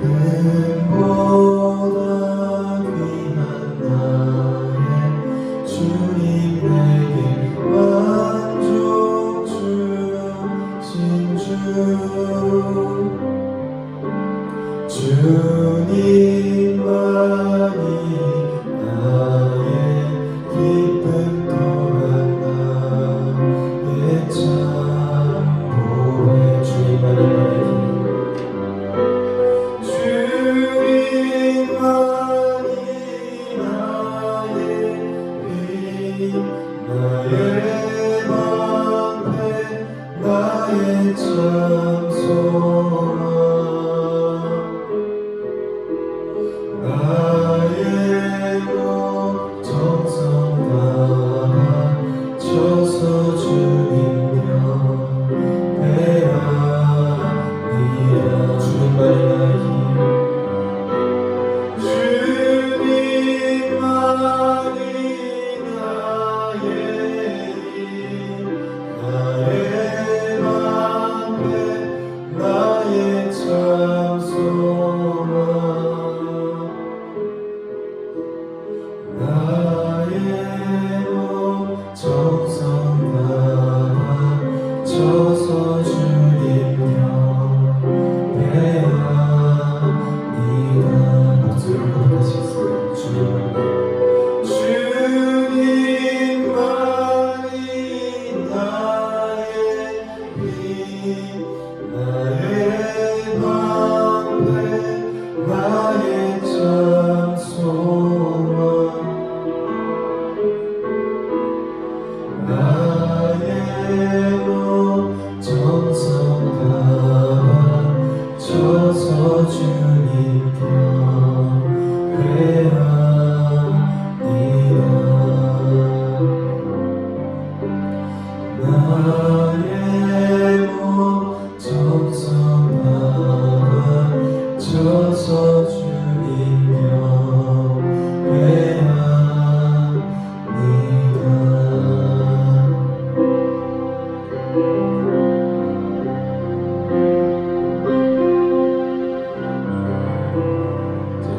금보다 귀한 나의 주님 내게 만족 주신 주 주님만이 나의 기쁨 또한 나의 참보배 주님만이 나의 나의 방패 나의 참 소망 나의 목 정성 다하셔서 주님 영배하니라 주님만이 나의 힘 주님만이 나의 힘 나의 방패 나의 참 소망 나의 목 정성 다하셔서 주님 영배하니라 박수를 고백하시겠어요? 주님만이 나의 힘 나의 방패 나의 참 소망 나의 목 정성 다하셔서 주님 경배하니라 나의 목 정성 다하셔서 주님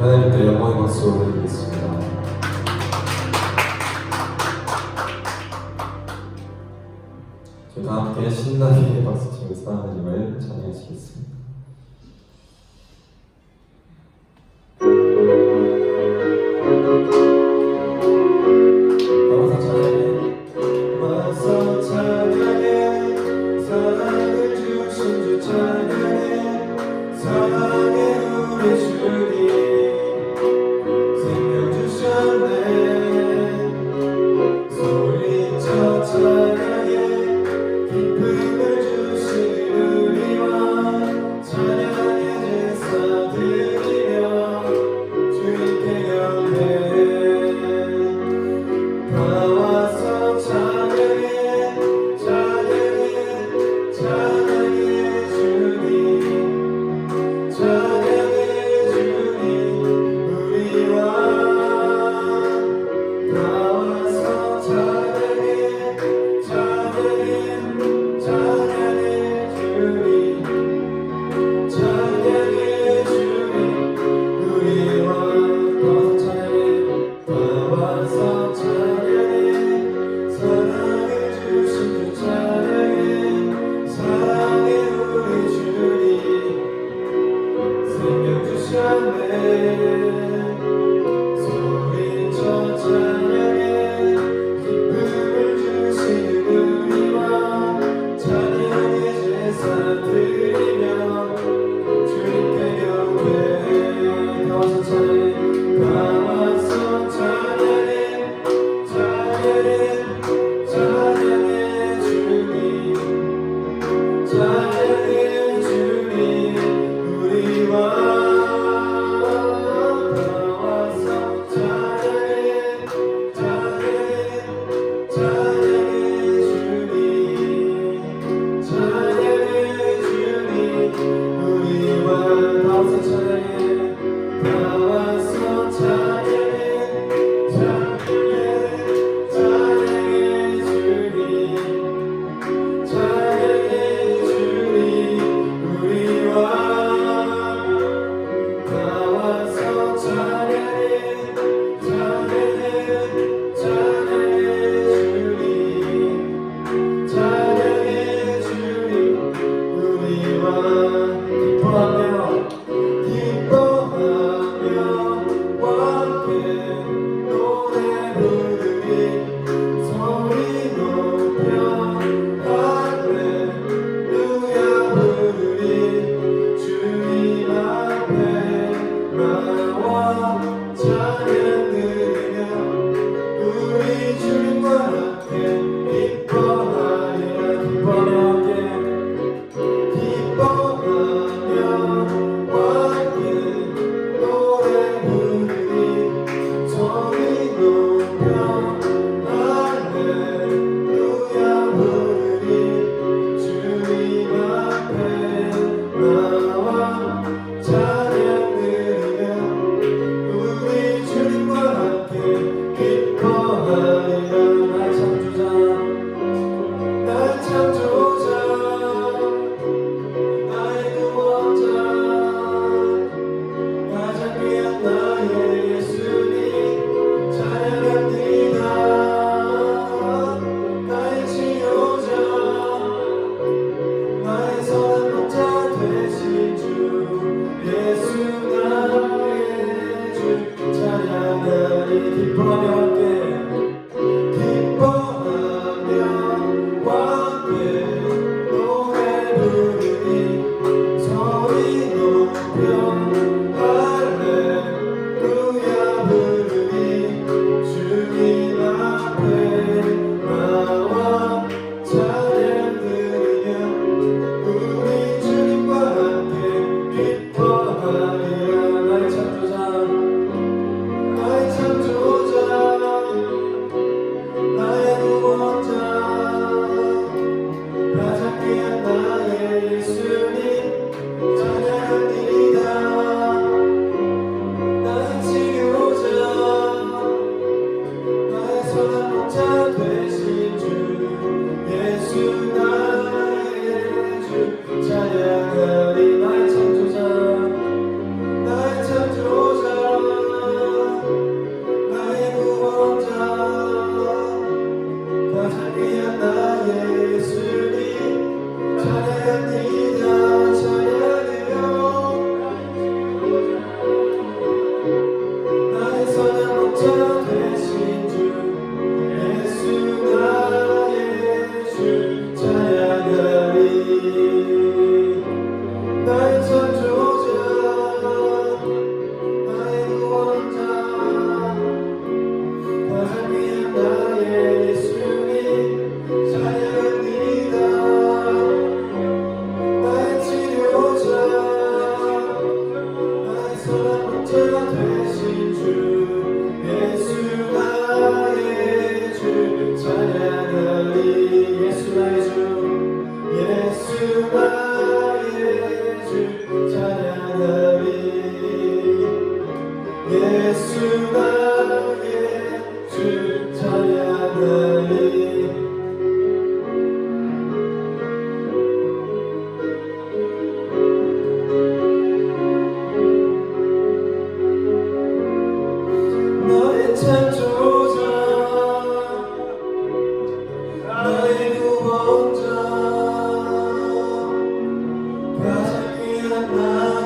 하나님께 영광의 박수 올려드리겠습니다. 저희 다 함께 신나게 박수치면서 하나님을 찬양하시겠습니다. 와서 찬양해 와서 찬양해 사랑을 주신 주 찬양해 사랑해 우리 주님 생명 주셨네 소리쳐 찬양해 기쁨을 주신 우리와 찬양의 제사 드리며 주님께 경배해 다 와서 찬양해 찬양해 찬양해 주님 찬양해 주님 우리와 다 와서 찬양해 찬양해 찬양해 주님 찬양해 주님 우리와 다 와서 찬양해 사랑해 주신 주 찬양해 사랑해 우리 주님 생명 주셨네 소리쳐 찬양해 기쁨을 주신 우리와 찬양의 제사 드리며 주님께 경배해 다 와서 찬양해 다 와서 찬양해 찬양해 찬양해 주님 찬양해 주님 우리와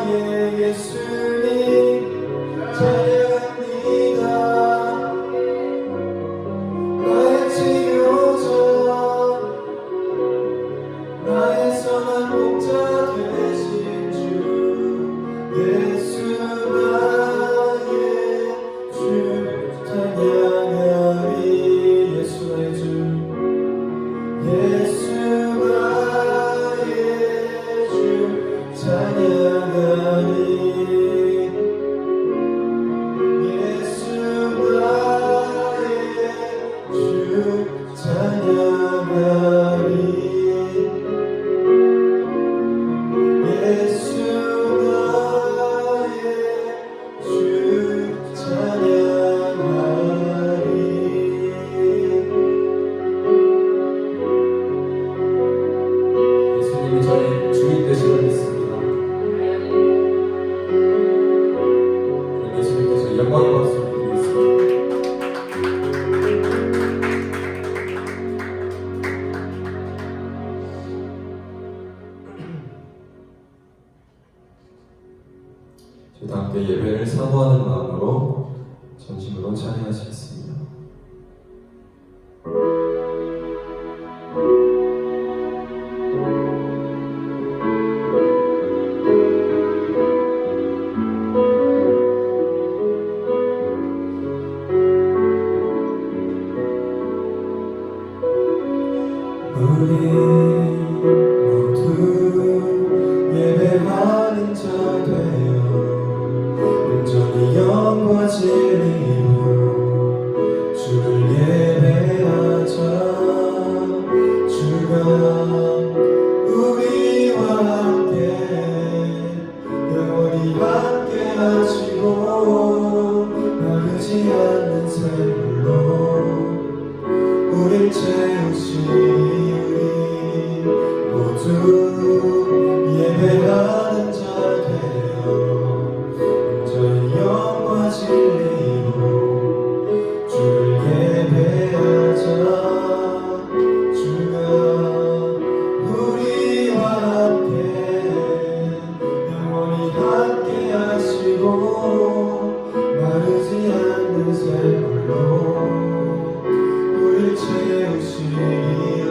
나의 예수님 찬양합니다. 나의 치료자 나의 선한 목자 되신 주 예수 나의 주 찬양하리. 예수 나의 주 예수 나의 주 찬양하리. 예수 나의 주 찬양하리. 예수 나의 주 찬양하리. 예수님이 저의 주인 되시고 믿습니다. 예수님께서 영광의 박수를 드리겠습니다. 저희 다 함께 예배를 사모하는 마음으로 전심으로 찬양하시겠습니다. 우리 모두 예배하는 자 되어 온전히 영과 진리로 주를 예배하자. 주가 우리와 함께 영원히 함께 하시고 마르지 않는 샘물로 우릴 채우시니 모두 예배하는 자 되어 온전히 영과 진리로 주를 예배하자. 주가 우리와 함께 영원히 함께 하시고 마르지 않는 샘물로 우릴 채우시리라.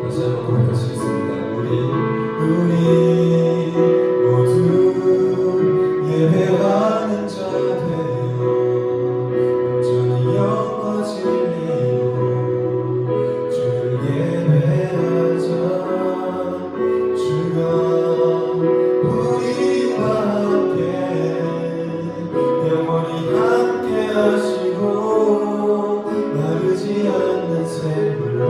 다시 한번 고백하시겠습니다. 우리 모두 예배하는 자 되어 온전히 영과 진리로 주를 예배하자. 주가 우리와 함께 영원히 함께 하시고 마르지 않는 샘물로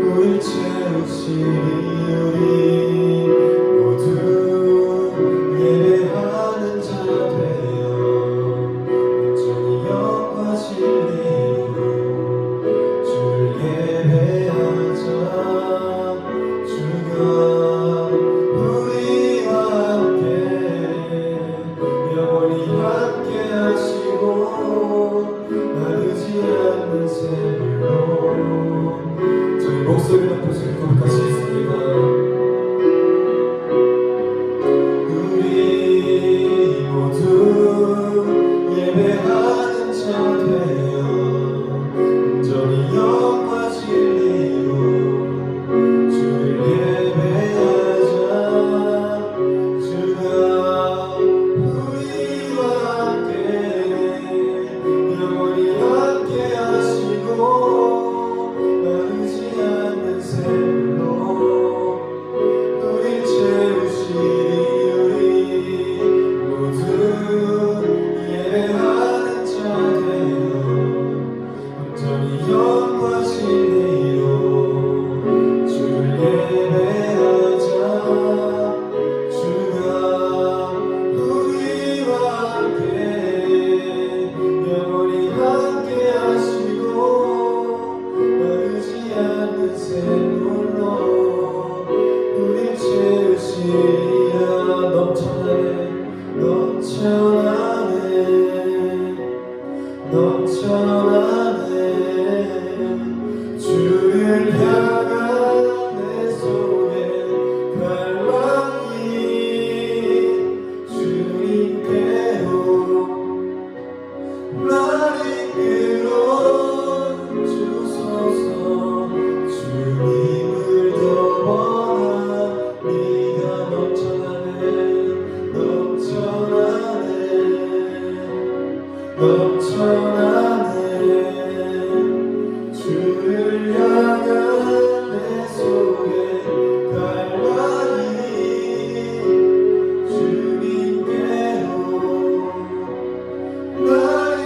우릴 채우시리. 우리 모두 예배하는 자 되어 온전히 영과 진리로 주를 예배하자. 주가 우리와 함께 영원히 함께 하시고 넘쳐나네 주를 향한 내 속에 갈망이 주님께로 날 이끌어 주소서 주님을 더 원합니다 넘쳐나네 넘쳐나네 넘쳐나네 주를 향한 내 속에 갈망이 주님께로 날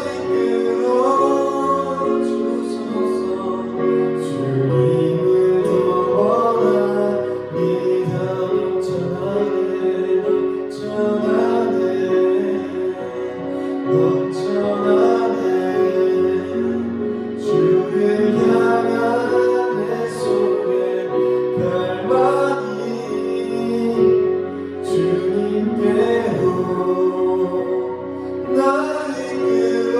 이끌어 주소서 주님을 더 원합니다 넘쳐나네 넘쳐나네 주를 향한 내 속에 갈망이 주님께로 날 이끌어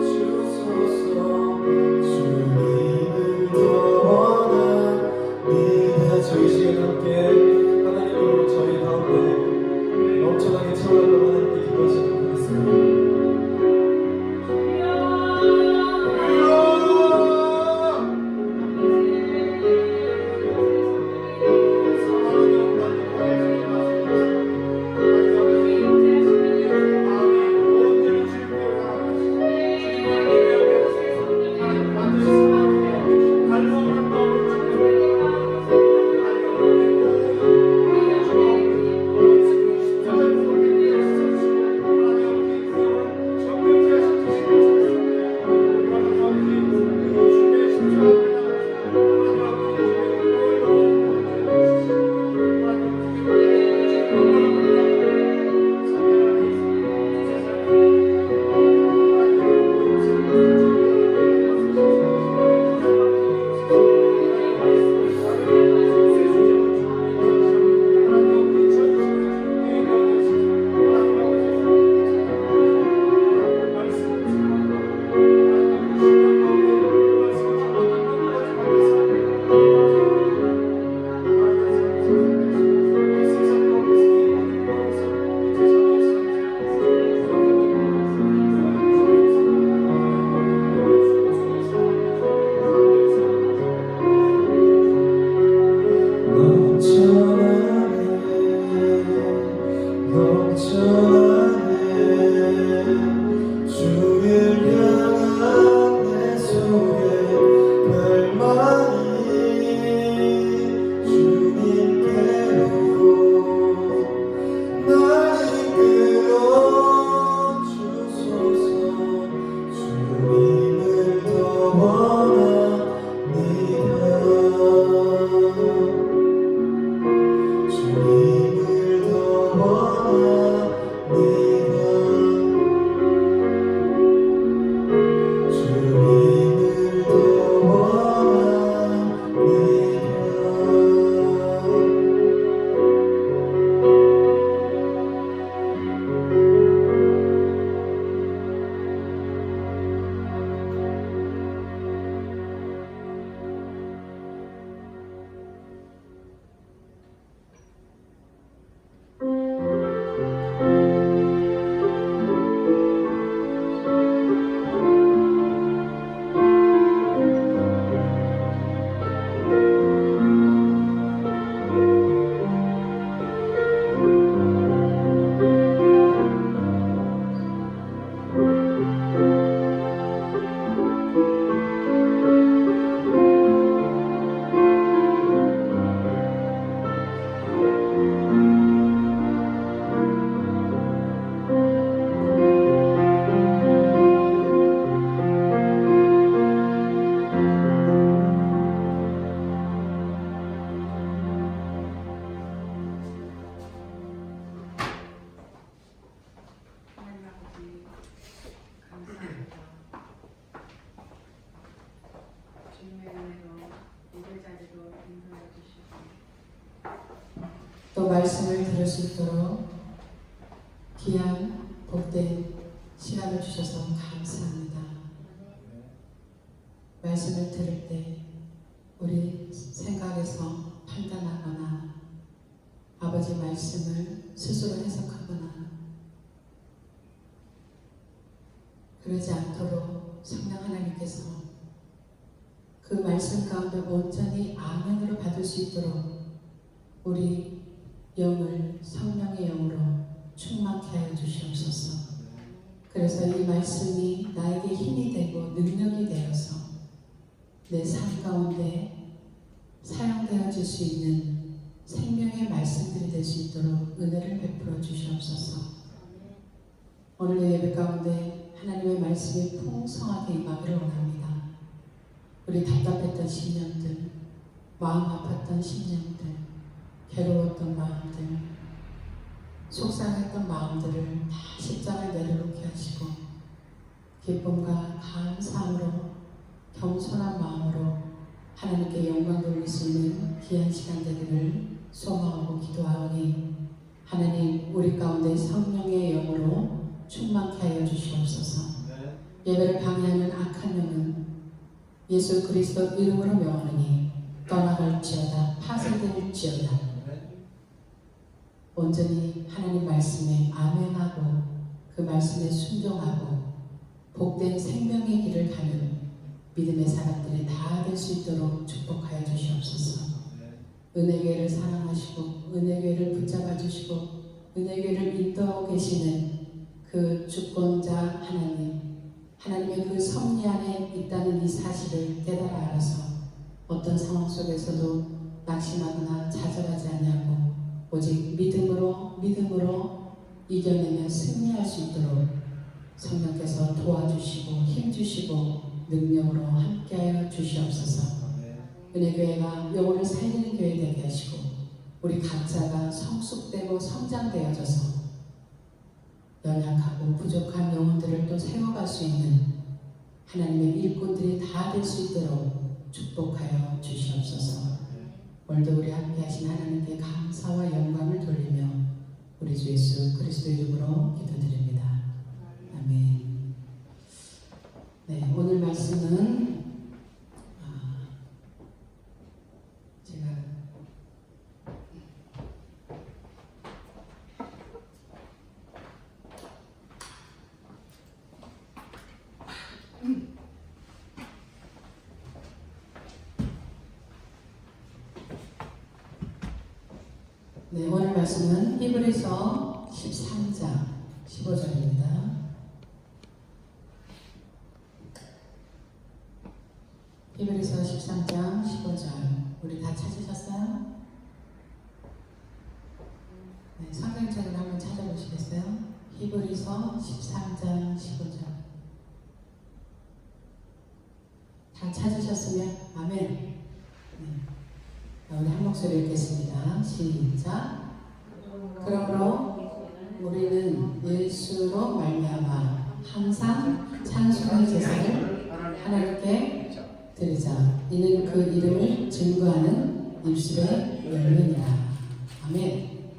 주소서 주님을 더 원합니다 저희 시간 함께 하나님으로 저희 가운데 넘쳐나게 채워달라고 하나님께 기도하시도록 하겠습니다. 또 말씀을 들을 수 있도록 귀한 복된 시간 시간을 주셔서 감사합니다. 말씀을 들을 때 우리 생각에서 판단하거나 아버지 말씀을 스스로 해석하거나 그러지 않도록 성령 하나님께서 그 말씀 가운데 온전히 아멘으로 받을 수 있도록 우리 영을 성령의 영으로 충만케 하여 주시옵소서. 그래서 이 말씀이 나에게 힘이 되고 능력이 되어서 내 삶 가운데 사용되어질 수 있는 생명의 말씀들이 될 수 있도록 은혜를 베풀어 주시옵소서. 오늘 예배 가운데 하나님의 말씀이 풍성하게 임하기를 원합니다. 우리 답답했던 심령들, 마음 아팠던 심령들, 괴로웠던 마음들, 속상했던 마음들을 다 십자가에 내려놓게 하시고 기쁨과 감사함으로 겸손한 마음으로 하나님께 영광 돌릴 수 있는 귀한 시간 되기를 소망하고 기도하오니 하나님 우리 가운데 성령의 영으로 충만케 하여 주시옵소서. 예배를 방해하는 악한 영은 예수 그리스도 이름으로 명하노니 떠나갈지어다 파쇄될지어다. 온전히 하나님 말씀에 아멘하고 그 말씀에 순종하고 복된 생명의 길을 가는 믿음의 사람들이 다 될 수 있도록 축복하여 주시옵소서. 은혜교회를 사랑하시고 은혜교회를 붙잡아 주시고 은혜교회를 인도하고 계시는 그 주권자 하나님의 그 섭리 안에 있다는 이 사실을 깨달아 알아서 어떤 상황 속에서도 낙심하거나 좌절하지 아니하고 오직 믿음으로 이겨내며 승리할 수 있도록 성령께서 도와주시고 힘주시고 능력으로 함께하여 주시옵소서. 은혜교회가 영혼을 살리는 교회 되게 하시고 우리 각자가 성숙되고 성장되어져서 연약하고 부족한 영혼들을 또 세워갈 수 있는 하나님의 일꾼들이 다 될 수 있도록 축복하여 주시옵소서. 오늘도 우리 함께 하신 하나님께 감사와 영광을 돌리며 우리 주 예수 그리스도 이름으로 기도드립니다. 아멘. 네, 오늘 말씀은 제가 네, 오늘 말씀은 히브리서 13장 15절입니다. 히브리서 13장 15절 우리 다 찾으셨어요? 네, 성경책을 한번 찾아보시겠어요? 히브리서 13장 15절 다 찾으셨으면 아멘. 네. 우리 한 목소리 읽겠습니다. 시작. 그러므로 우리는 예수로 말미암아 항상 찬송의 제사를 하나님께 드리자. 이는 그 이름을 증거하는 입술의 열매니라. 아멘.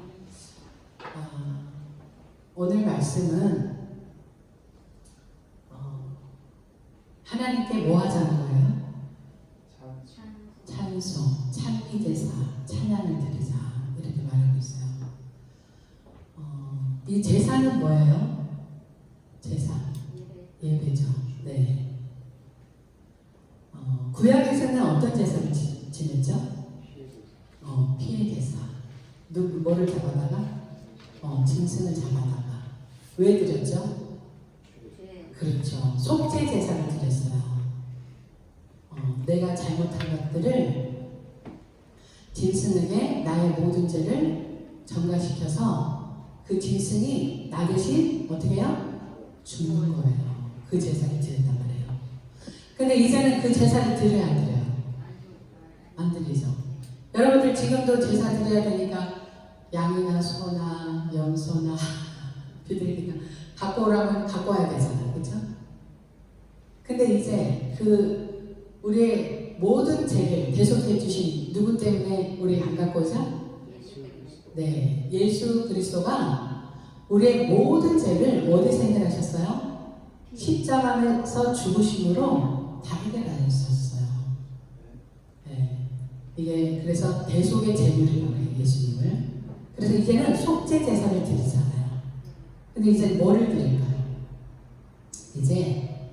오늘 말씀은 하나님께 뭐 하자는 거예요? 찬송, 찬미제사, 찬양을 드리자 이렇게 말하고 있어요. 이 제사는 뭐예요? 제사, 예배죠. 네. 구약에서는 어떤 제사를 지냈죠? 피해 제사. 뭐를 잡아다가? 짐승을 잡아다가. 왜 드렸죠? 그렇죠. 속죄 제사를 드렸어요. 내가 잘못한 것들을 짐승에게 나의 모든 죄를 전가시켜서 그 짐승이 나 대신 어떻게 해요? 죽는 거예요. 그 제사를 드린단 말이에요. 근데 이제는 그 제사를 드려야 안 드려요? 안 드리죠. 여러분들 지금도 제사 드려야 되니까 양이나 소나 염소나 비둘기나 갖고 오라면 갖고 와야 되잖아요. 그렇죠? 근데 이제 우리의 모든 죄를 대속해 주신 누구 때문에 우리 안 갖고 오자? 네, 예수 그리스도가 우리의 모든 죄를 어디서 해결하셨어요? 십자가에서 죽으심으로 다르게 나뉘었어요. 네. 이게 그래서 대속의 제물이라고 해요, 예수님을. 그래서 이제는 속죄 제사를 드리잖아요. 근데 이제 뭐를 드릴까요? 이제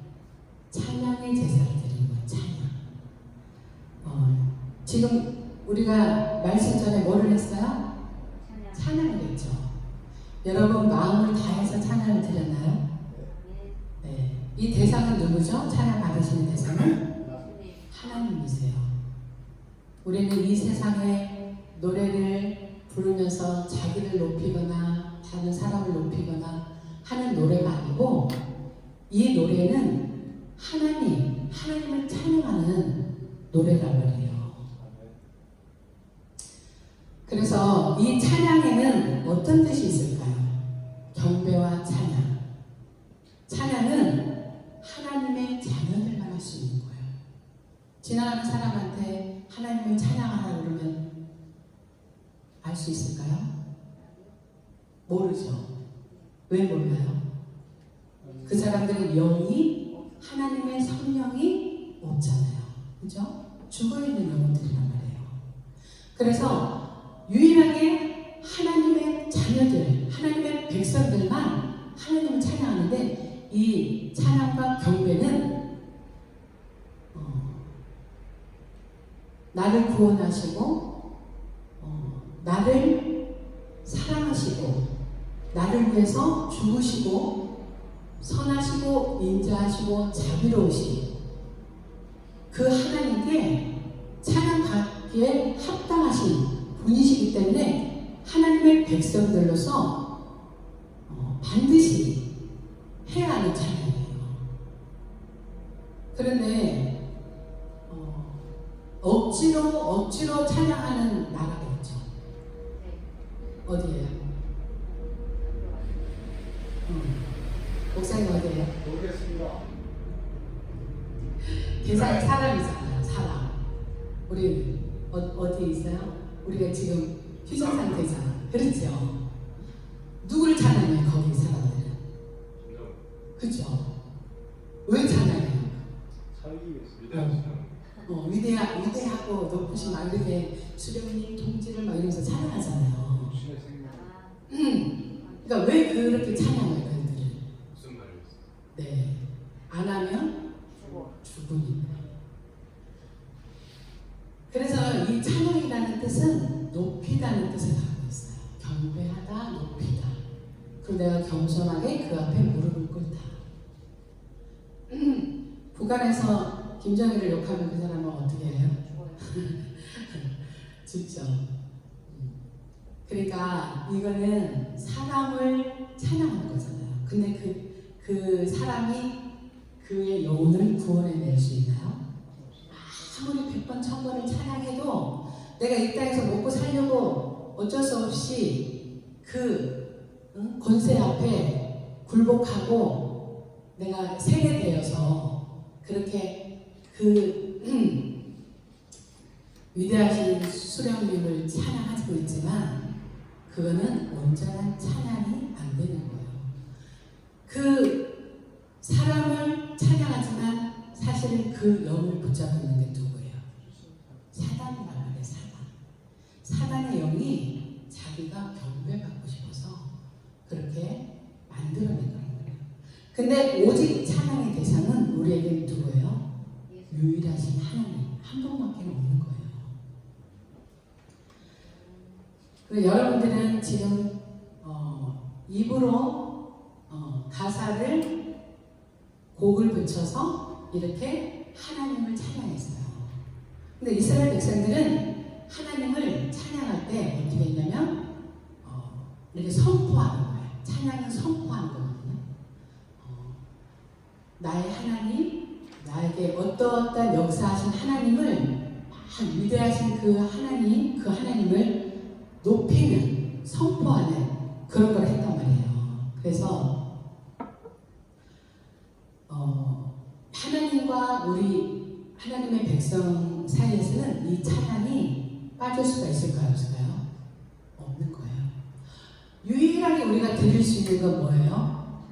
찬양의 제사를 드리는 거예요. 찬양. 지금 우리가 말씀 전에 뭐를 했어요? 찬양을 했죠. 여러분 마음을 다해서 찬양을 드렸나요? 네. 이 대상은 누구죠? 찬양 받으시는 대상은 하나님이세요. 우리는 이 세상에 노래를 부르면서 자기를 높이거나 다른 사람을 높이거나 하는 노래가 아니고 이 노래는 하나님을 찬양하는 노래란 말이에요. 그래서 이 찬양에는 어떤 뜻이 있을까요? 경배와 찬양. 찬양은 하나님의 자녀들만 할 수 있는 거예요. 지나가는 사람한테 하나님을 찬양하라 그러면 알 수 있을까요? 모르죠. 왜 몰라요? 그 사람들은 영이 하나님의 성령이 없잖아요. 그죠? 죽어있는 영혼들이란 말이에요. 그래서 유일하게 하나님의 자녀들, 하나님의 백성들만 하나님을 찬양하는데 이 찬양과 경배는 나를 구원하시고 나를 사랑하시고 나를 위해서 죽으시고 선하시고 인자하시고 자비로우신 그 하나님께 찬양받기에 합당하신 분이시기 때문에 하나님의 백성들로서 반드시 해야 하는 찬양이에요. 그런데 억지로 찬양하는 나라가 있죠. 어디예요? 목사님 어디예요? 모르겠습니다. 대상이 사람이잖아요. 사람. 우리 어디에 있어요? 우리가 지금 휴전 상태잖아. 그렇죠? 누구를 찬양해요? 거기 사람들은. 그렇죠? 왜 찬양해요? 살기 위해서. 위대하고 높으신 막 이렇게 수령님 동지를 막 이러면서 찬양하잖아요. 그러니까 왜 그렇게 찬양해요? 그들은? 무슨 말이었어요? 네. 안 하면 죽으니까. 그래서 이 찬양이라는 뜻은 높이다는 뜻을 갖고 있어요. 경배하다, 높이다. 그럼 내가 겸손하게 그 앞에 무릎을 꿇다. 북한에서 김정일을 욕하면 그 사람은 어떻게 해요? 죽죠. 그러니까 이거는 사람을 찬양하는 거잖아요. 근데 그 사람이 그의 영혼을 구원해낼 수 있나요? 아무리 100번 1000번을 찬양해도 내가 이 땅에서 먹고 살려고 어쩔 수 없이 그 권세 앞에 굴복하고 내가 세뇌되어서 그렇게 그 위대하신 수령님을 찬양하고 있지만 그거는 온전한 찬양이 안 되는 거예요. 그 사람을 찬양하지만 사실은 그 영을 붙잡고 있는 게 누구예요? 사단이란 말이에요. 사단의 영이 자기가 경배받고 싶어서 그렇게 만들어낸 거예요. 근데 오직 찬양의 대상은 우리에게 누구예요? 유일하신 하나님 한 분밖에 없는 거예요. 그리고 여러분들은 지금 입으로 가사를 곡을 붙여서 이렇게 하나님을 찬양했어요. 근데 이스라엘 백성들은 하나님을 찬양할 때 어떻게 했냐면 이렇게 선포하는 거예요. 찬양은 선포하는 거거든요. 나의 하나님, 나에게 어떠한 역사하신 하나님을 위대하신 그 하나님을 높이는, 선포하는 그런 걸 했단 말이에요. 그래서 하나님과 우리 하나님의 백성 사이에서는 이 찬양이 빠질 수가 있을까요? 없을까요? 없는 거예요. 유일하게 우리가 드릴 수 있는 건 뭐예요?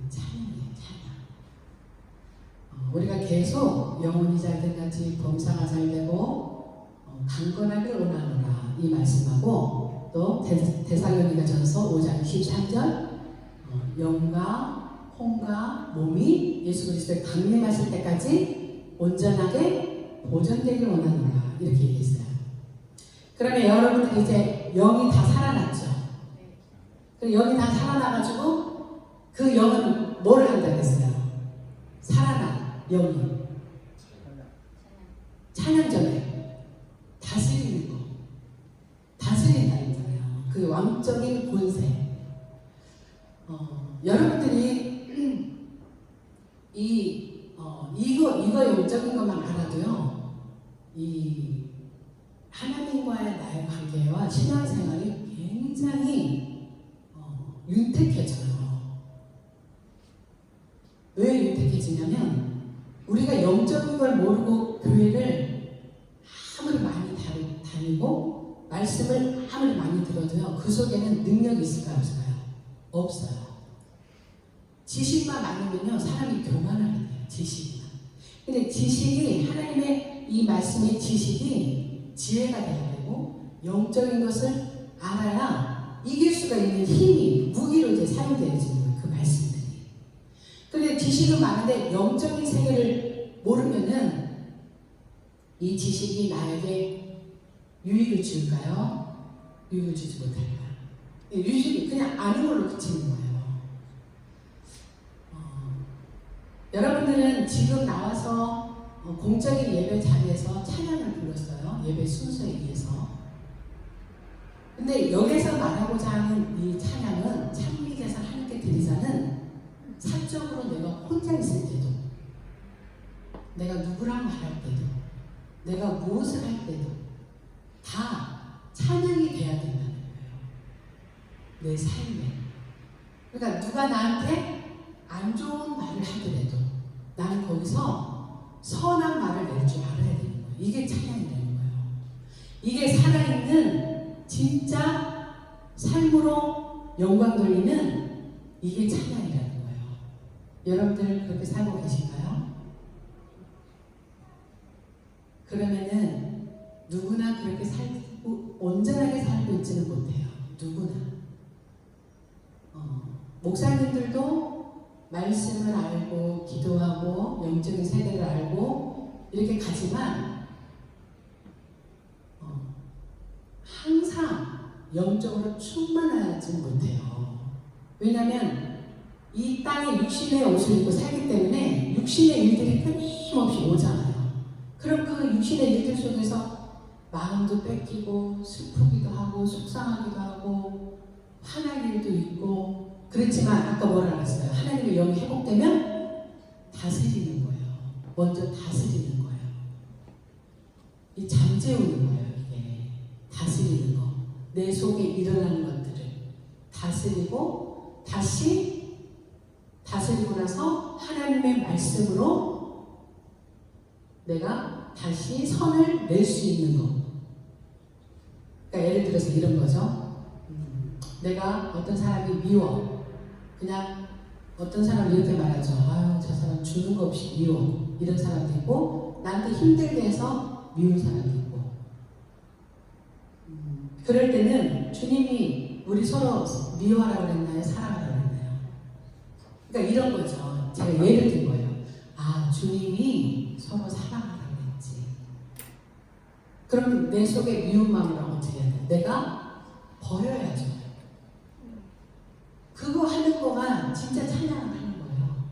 찬양이에요. 찬양. 우리가 계속 영혼이 잘된 같이 범사가 잘 되고 강건하게 원하노라 이 말씀하고 또 데살로니가전서 5장 13절 영과 혼과 몸이 예수 그리스도의 강림하실 때까지 온전하게 보존되길 원하노라 이렇게 얘기했어요. 그러면 여러분들이 이제 영이 다 살아났죠. 그리고 영이 다 살아나가지고 그 영은 뭘 한다고 했어요? 살아난 영이 찬양 전에 다스리는 거, 다스린다는 거예요. 그 왕적인 권세. 여러분들이 이거 영적인 것만 알아도요, 이 하나님과의 나의 관계와 신앙생활이 굉장히 윤택해져요. 왜 윤택해지냐면 우리가 영적인 걸 모르고 교회를 아무리 많이 다니고 말씀을 아무리 많이 들어도요, 그 속에는 능력이 있을까요? 없을까요? 없어요. 지식만 많으면요 사람이 교만하게 돼요. 지식만. 근데 지식이 하나님의 이 말씀의 지식이 지혜가 돼야 되고 영적인 것을 알아야 이길 수가 있는 힘이 무기로 이제 사용되어지는 거예요. 그 말씀들이. 근데 지식은 많은데 영적인 세계를 모르면은 이 지식이 나에게 유익을 줄까요? 유익을 주지 못할까요? 유익이 그냥 아는 걸로 그치는 거예요. 여러분들은 지금 나와서 공적인 예배 자리에서 찬양을 불렀어요. 예배 순서에 의해서. 근데 여기서 말하고자 하는 이 찬양은 찬미제사 하나님께 드리자는 사적으로 내가 혼자 있을 때도, 내가 누구랑 말할 때도, 내가 무엇을 할 때도 다 찬양이 돼야 된다는 거예요. 내 삶에. 그러니까 누가 나한테 안 좋은 말을 하더라도 나는 거기서 선한 말을 낼 줄 알아야 되는 거예요. 이게 찬양이라는 거예요. 이게 살아있는 진짜 삶으로 영광 돌리는 이게 찬양이라는 거예요. 여러분들 그렇게 살고 계신가요? 그러면은 누구나 그렇게 살고 온전하게 살고 있지는 못해요. 누구나. 목사님들도 말씀을 알고 기도하고 영적인 세대를 알고 이렇게 가지만 항상 영적으로 충만하지 못해요. 왜냐하면 이 땅에 육신의 옷을 입고 살기 때문에 육신의 일들이 끊임없이 오잖아요. 그럼 그 육신의 일들 속에서 마음도 뺏기고 슬프기도 하고 속상하기도 하고 화날 일도 있고 그렇지만 아까 뭐라 그랬어요? 하나님의 영이 회복되면 다스리는 거예요. 먼저 다스리는 거예요. 이 잠재우는 거예요. 이게 다스리는 거. 내 속에 일어나는 것들을 다스리고 다시 다스리고 나서 하나님의 말씀으로 내가 다시 선을 낼 수 있는 거. 그러니까 예를 들어서 이런 거죠. 내가 어떤 사람이 미워. 그냥 어떤 사람은 이렇게 말하죠. 아유, 저 사람 주는 거 없이 미워. 이런 사람도 있고 나한테 힘들게 해서 미운 사람도 있고. 그럴 때는 주님이 우리 서로 미워하라고 그랬나요? 사랑하라고 그랬나요? 그러니까 이런 거죠. 제가 예를 든 거예요. 아, 주님이 서로 사랑하라고 했지. 그럼 내 속에 미운 마음을 어떻게 해야 돼? 내가 버려야죠. 그거 하는 거가 진짜 찬양을 하는 거예요.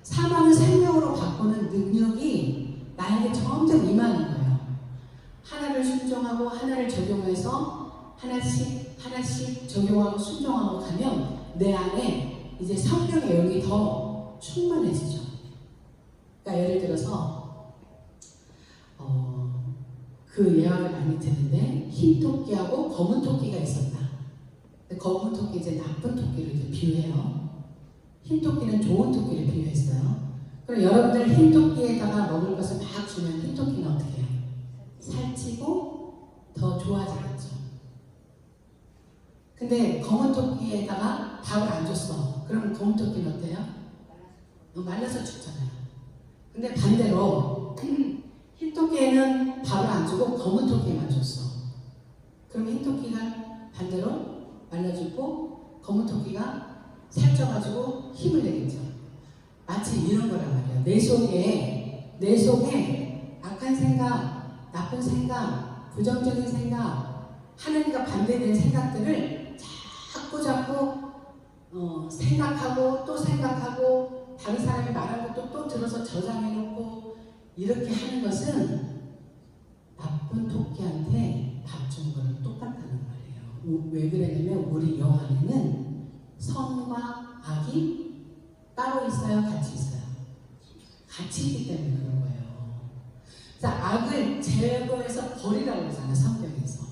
사망을 생명으로 바꾸는 능력이 나에게 점점 임하는 거예요. 하나를 순종하고 하나를 적용해서 하나씩 적용하고 순종하고 가면 내 안에 이제 성령의 영이 더 충만해지죠. 그러니까 예를 들어서 그 예화를 많이 듣는데 흰 토끼하고 검은 토끼가 있었다. 검은 토끼 이제 나쁜 토끼를 이제 비유해요. 흰 토끼는 좋은 토끼를 비유했어요. 그럼 여러분들 흰 토끼에다가 먹을 것을 막 주면 흰 토끼는 어떻게 해요? 살찌고 더 좋아지겠죠. 근데 검은 토끼에다가 밥을 안 줬어. 그러면 검은 토끼는 어때요? 말라서 죽잖아요. 근데 반대로 흰 토끼에는 밥을 안 주고 검은 토끼에만 줬어. 그럼 흰 토끼가 반대로 말라주고 검은 토끼가 살쪄가지고 힘을 내겠죠. 마치 이런 거란 말이야. 내 속에 악한 생각, 나쁜 생각, 부정적인 생각, 하나님과 반대되는 생각들을 자꾸 생각하고 또 생각하고 다른 사람이 말한 것도 또 들어서 저장해놓고 이렇게 하는 것은 나쁜 토끼한테 밥 준 거랑 똑같다는 말이에요. 왜 그러냐면 우리 영 안에는 선과 악이 따로 있어요? 같이 있어요? 같이 있기 때문에 그런 거예요. 자, 악을 제거해서 버리라고 그러잖아요. 성경에서.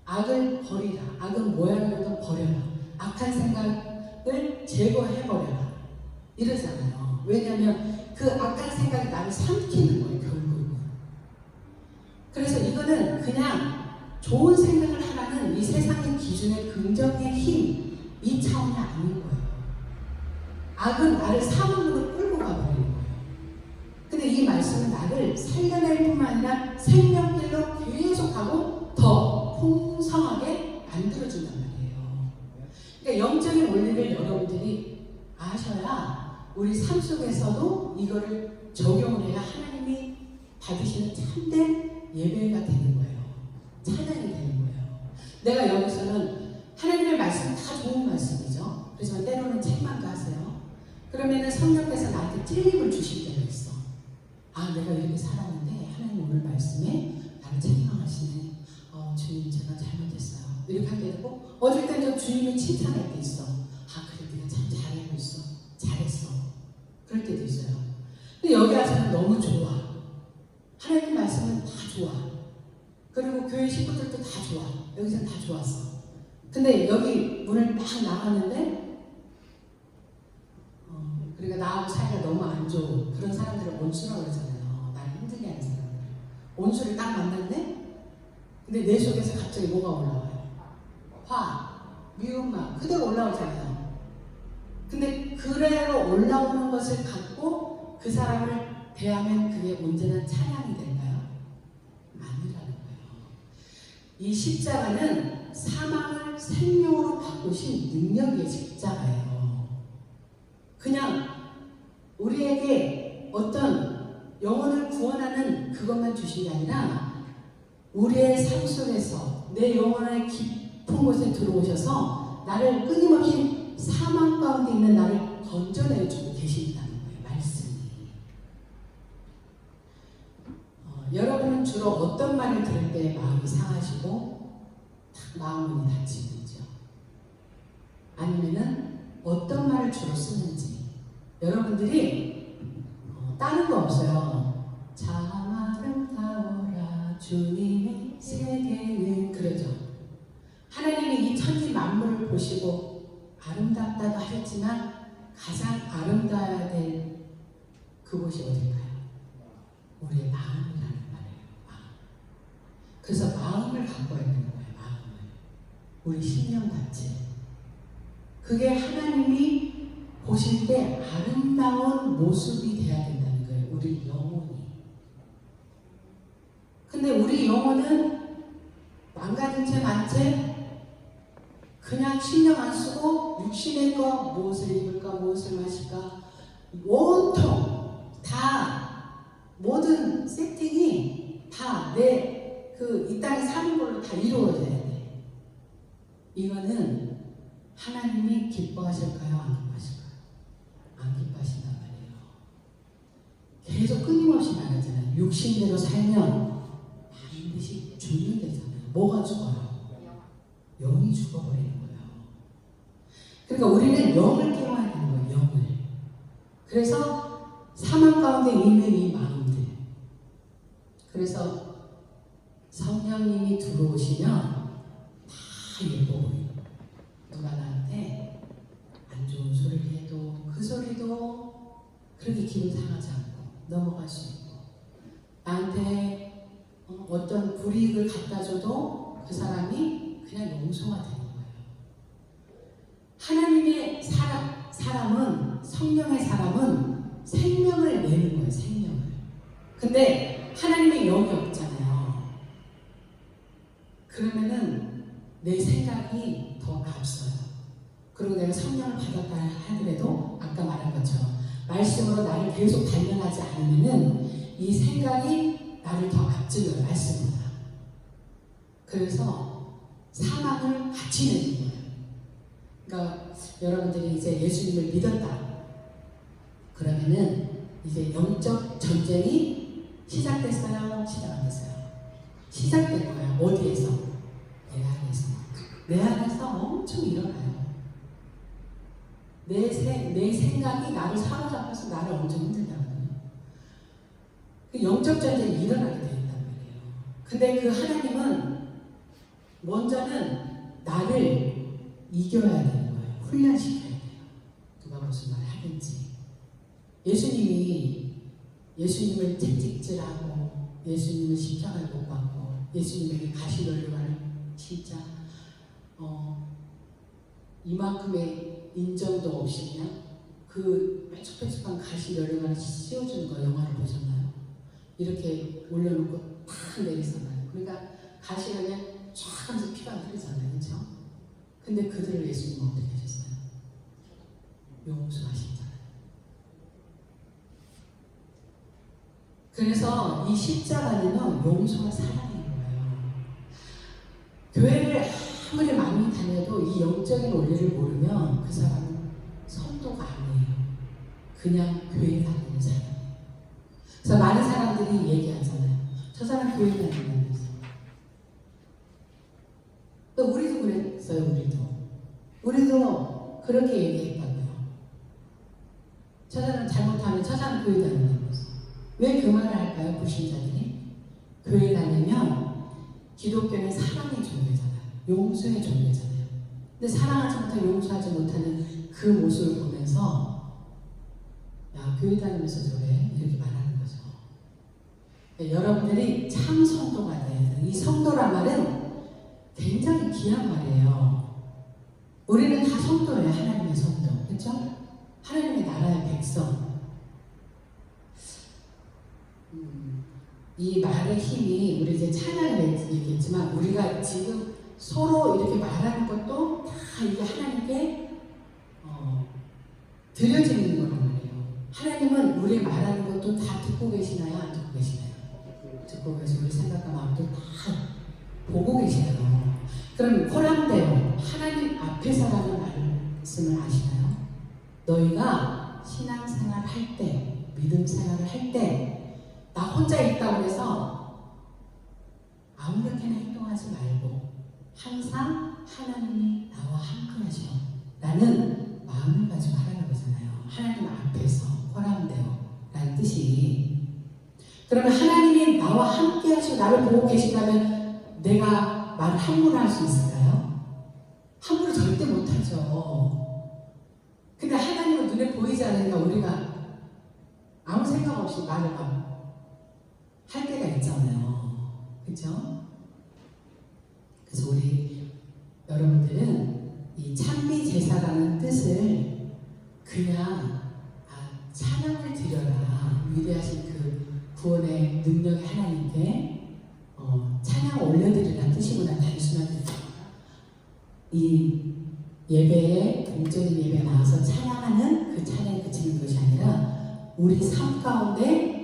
악을 버리라. 악은 뭐야 그래도 버려라. 악한 생각을 제거해버려라. 이러잖아요. 왜냐하면 그 악한 생각이 나를 삼키는 거예요. 결국은. 그래서 이거는 그냥 좋은 생각을 하라는 이 세상의 기준의 긍정의 힘, 이 차원이 아닌 거예요. 악은 나를 사망으로 끌고 가버리는 거예요. 근데 이 말씀은 나를 살려낼 뿐만 아니라 생명길로 계속하고 더 풍성하게 만들어준단 말이에요. 그러니까 영적인 원리를 여러분들이 아셔야 우리 삶 속에서도 이거를 적용을 해야 하나님이 받으시는 참된 예배가 되는 거예요. 찬양이 되는 거예요. 내가 여기서는 하나님의 말씀 다 좋은 말씀이죠. 그래서 때로는 책망도 하세요. 그러면은 성령께서 나한테 찔림을 주실 때가 있어. 아, 내가 이렇게 살았는데 하나님 오늘 말씀에 나를 책망하시네. 주님 제가 잘못했어요. 이렇게 할 때도 있고, 어쩔 땐 저 주님이 칭찬할 때 있어. 아, 그래 네가 참 잘하고 있어. 잘했어. 그럴 때도 있어요. 근데 여기 와서는 너무 좋아. 하나님 말씀은 다 좋아. 그리고 교회 식구들도 다 좋아. 여기서는 다 좋았어. 근데 여기 문을 막 나갔는데 그러니까 나하고 사이가 너무 안 좋은 그런 사람들을 온수라고 그러잖아요. 나를 힘들게 하는 사람들. 온수를 딱 만났네? 근데 내 속에서 갑자기 뭐가 올라와요? 화, 미움만 그대로 올라오잖아요. 근데 그대로 올라오는 것을 갖고 그 사람을 대하면 그게 온전한 찬양이 될까요? 아니라는 거예요. 이 십자가는 사망을 생명으로 바꾸신 능력의 십자가예요. 그냥 우리에게 어떤 영혼을 구원하는 그것만 주신 게 아니라 우리의 삶 속에서 내 영혼의 깊은 곳에 들어오셔서 나를 끊임없이 사망 가운데 있는 나를 건져내주고 계신다는 거예요. 말씀이. 여러분은 주로 어떤 말을 들을 때 마음이 상하시고 마음이 다치는지요? 아니면은 어떤 말을 주로 쓰는지 여러분들이 다른 거 없어요. 참 아름다워라 주님의 세계는 그러죠. 하나님이 이 천지 만물을 보시고 아름답다고 하셨지만 가장 아름다워야 될 그곳이 어딜까요? 우리의 마음이라는 말이에요. 마음. 그래서 마음을 바꿔야 되는 거예요. 마음을. 우리 심령 자체. 그게 하나님이 보실 때 아름다운 모습이 돼야 된다는 거예요. 우리 영혼이. 근데 우리 영혼은 망가진 채 만 채 그냥 신경 안 쓰고 육신의 거 무엇을 입을까 무엇을 마실까 온통 다 모든 세팅이 다 내 이 땅에 사는 걸로 다 이루어져야 돼. 이거는 하나님이 기뻐하실까요? 안 기뻐하실까요? 안 기뻐하신단 말이에요. 계속 끊임없이 말하잖아요. 육신대로 살면 반드시 죽는 데잖아요. 뭐가 죽어요? 영이 죽어버리는 거예요. 그러니까 우리는 영을 깨워야 되는 거예요. 영을. 그래서 사망 가운데 있는 이 마음들. 그래서 성령님이 들어오시면 다 예뻐 보여요. 누가 나한테 안 좋은 소리를 해도 그 소리도 그렇게 기분 상하지 않고 넘어갈 수 있고 나한테 어떤 불이익을 갖다 줘도 그 사람이 그냥 용서가 되는 거예요. 하나님의 사람은 성령의 사람은 생명을 내는 거예요. 생명. 근데 하나님의 영이 없잖아요. 그러면은 내 생각이 더 앞서요. 그리고 내가 성령을 받았다 하더라도 아까 말한 것처럼 말씀으로 나를 계속 단련하지 않으면은 이 생각이 나를 더 앞질러요. 말씀보다. 그래서 사망을 같이 내는 거예요. 그러니까 여러분들이 이제 예수님을 믿었다. 그러면은 이제 영적 전쟁이 시작됐어요? 시작 안 됐어요? 시작된 거예요. 어디에서? 내 안에서. 내 안에서 엄청 일어나요. 내 생각이 나를 사로잡아서 나를 엄청 힘들다거든요. 그 영적 전쟁이 일어나게 된단 말이에요. 근데 그 하나님은 먼저는 나를 이겨야 되는 거예요. 훈련시켜야 돼요. 누가 무슨 말을 하든지. 예수님을 채찍질하고 예수님을 십자가에 못 박고 예수님에게 가시 널려가는 진짜 이만큼의 인정도 없이 그냥 그 뾰족뾰족한 가시 널려가는 씌워주는 거 영화를 보셨나요? 이렇게 올려놓고 탁 내리잖아요. 그러니까 가시가 그냥 쫙 하면서 피가 흐르잖아요. 그렇죠? 근데 그들을 예수님은 어떻게 하셨어요? 용서하셨잖아요. 그래서 이 십자가는 용서와 사랑인 거예요. 교회를 아무리 많이 다녀도 이 영적인 원리를 모르면 그 사람은 성도가 아니에요. 그냥 교회 다니는 사람이에요. 그래서 많은 사람들이 얘기하잖아요. 저 사람 교회 다니면서. 또 우리도 그랬어요. 우리도 그렇게 얘기했거든요. 저 사람 잘못하면 저 사람 교회 다닌다면서. 왜 그 말을 할까요? 불신자들이? 교회 다니면 기독교는 사랑의 존재잖아요. 용서의 존재잖아요. 근데 사랑하지 못하고 용서하지 못하는 그 모습을 보면서 야, 교회 다니면서 저래? 이렇게 말하는 거죠. 네, 여러분들이 참 성도가 돼야 돼요. 이 성도란 말은 굉장히 귀한 말이에요. 우리는 다 성도예요. 하나님의 성도. 그렇죠? 하나님의 나라의 백성. 이 말의 힘이 우리 이제 찬양을 얘기했지만 우리가 지금 서로 이렇게 말하는 것도 다 이게 하나님께 드려지는 거란 말이에요. 하나님은 우리 말하는 것도 다 듣고 계시나요? 안 듣고 계시나요? 듣고 계시고 우리 생각과 마음도 다 보고 계시나요? 그럼 코람데오 하나님 앞에서라는 말씀을 아시나요? 너희가 신앙생활 할 때, 믿음 생활을 할 때 나 혼자 있다고 해서 아무렇게나 행동하지 말고 항상 하나님이 나와 함께 하셔 라는 마음을 가지고 하라는 거잖아요. 하나님 앞에서 코람데오 라는 뜻이. 그러면 하나님이 나와 함께 하시고 나를 보고 계신다면 내가 말을 함부로 할 수 있을까요? 함부로 절대 못하죠. 근데 하나님은 눈에 보이지 않으니까 우리가 아무 생각 없이 말을 할 때가 있잖아요. 그렇죠? 그래서 우리 여러분들은 이 찬미 제사라는 뜻을 그냥 찬양을 드려라. 위대하신 그 구원의 능력의 하나님께 찬양을 올려드리라는 뜻이구나. 단순한 뜻. 이 예배에 공적인 예배에 나와서 찬양하는 그 찬양에 그치는 것이 아니라 우리 삶 가운데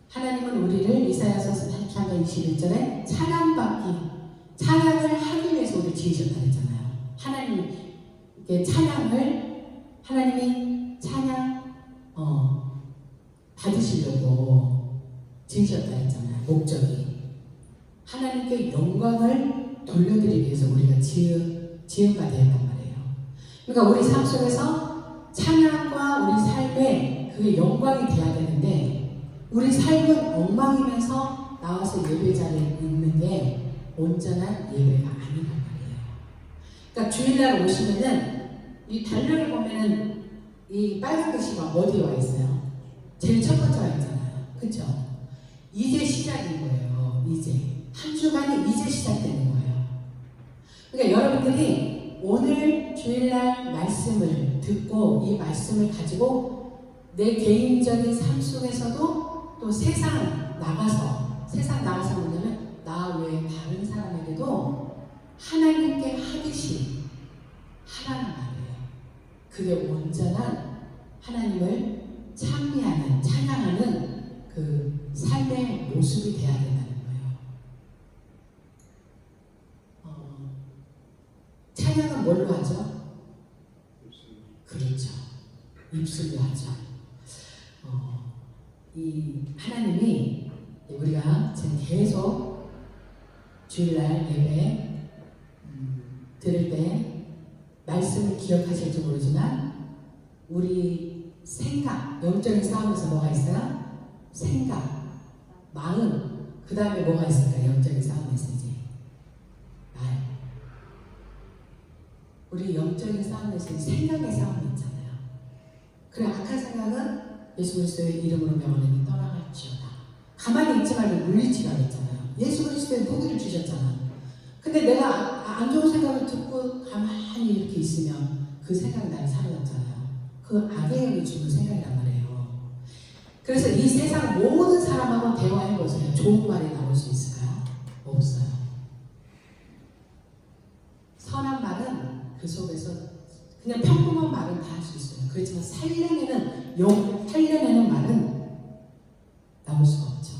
하나님은 우리를 이사야서 33장 21절에 찬양을 하기 위해서 우리를 지으셨다 했잖아요. 하나님께 하나님이 찬양 받으시려고 지으셨다 했잖아요. 목적이 하나님께 영광을 돌려드리기 위해서 우리가 지음바 되었단 말이에요. 그러니까 우리 삶 속에서 찬양과 우리 삶에 그게 영광이 돼야 되는데 우리 삶은 엉망이면서 나와서 예배 자리에 있는 게 온전한 예배가 아니란 말이에요. 그러니까 주일날 오시면은 이 달력을 보면은 이 빨간 글씨가 어디에 와 있어요? 제일 첫 번째 와 있잖아요. 그렇죠? 이제 시작인 거예요. 이제 한 주간이 이제 시작되는 거예요. 그러니까 여러분들이 오늘 주일날 말씀을 듣고 이 말씀을 가지고 내 개인적인 삶 속에서도 또 세상 나가서 뭐냐면 나 외에 다른 사람에게도 하나님께 하듯이 하라는 말이에요. 그게 온전한 하나님을 찬미하는, 찬양하는 그 삶의 모습이 돼야 된다는 거예요. 찬양은 뭘로 하죠? 그렇죠. 입술로 하죠. 이 하나님이 우리가 지금 계속 주일날 예배 들을 때 말씀을 기억하실지 모르지만 우리 생각, 영적인 싸움에서 뭐가 있어요? 생각, 마음, 그 다음에 뭐가 있을까요? 영적인 싸움에서 이제 말. 우리 영적인 싸움에서 생각의 싸움이 있잖아요. 그래, 악한 생각은 예수 그리스도의 이름으로 명하노니 떠나갈지어다. 가만히 있지 말고 물리치라 했잖아요. 예수 그리스도의 무기를 주셨잖아. 근데 내가 안 좋은 생각을 듣고 가만히 이렇게 있으면 그 생각이 나를 사로잡잖아요. 그 악의 영이 주는 생각이란 말이에요. 그래서 이 세상 모든 사람하고 대화해보세요. 좋은 말이 나올 수 있을까요? 없어요. 선한 말은 그 속에서 그냥 평범한 말은 다 할 수 있어요. 그렇지만 살려내는 말은 나올 수가 없죠.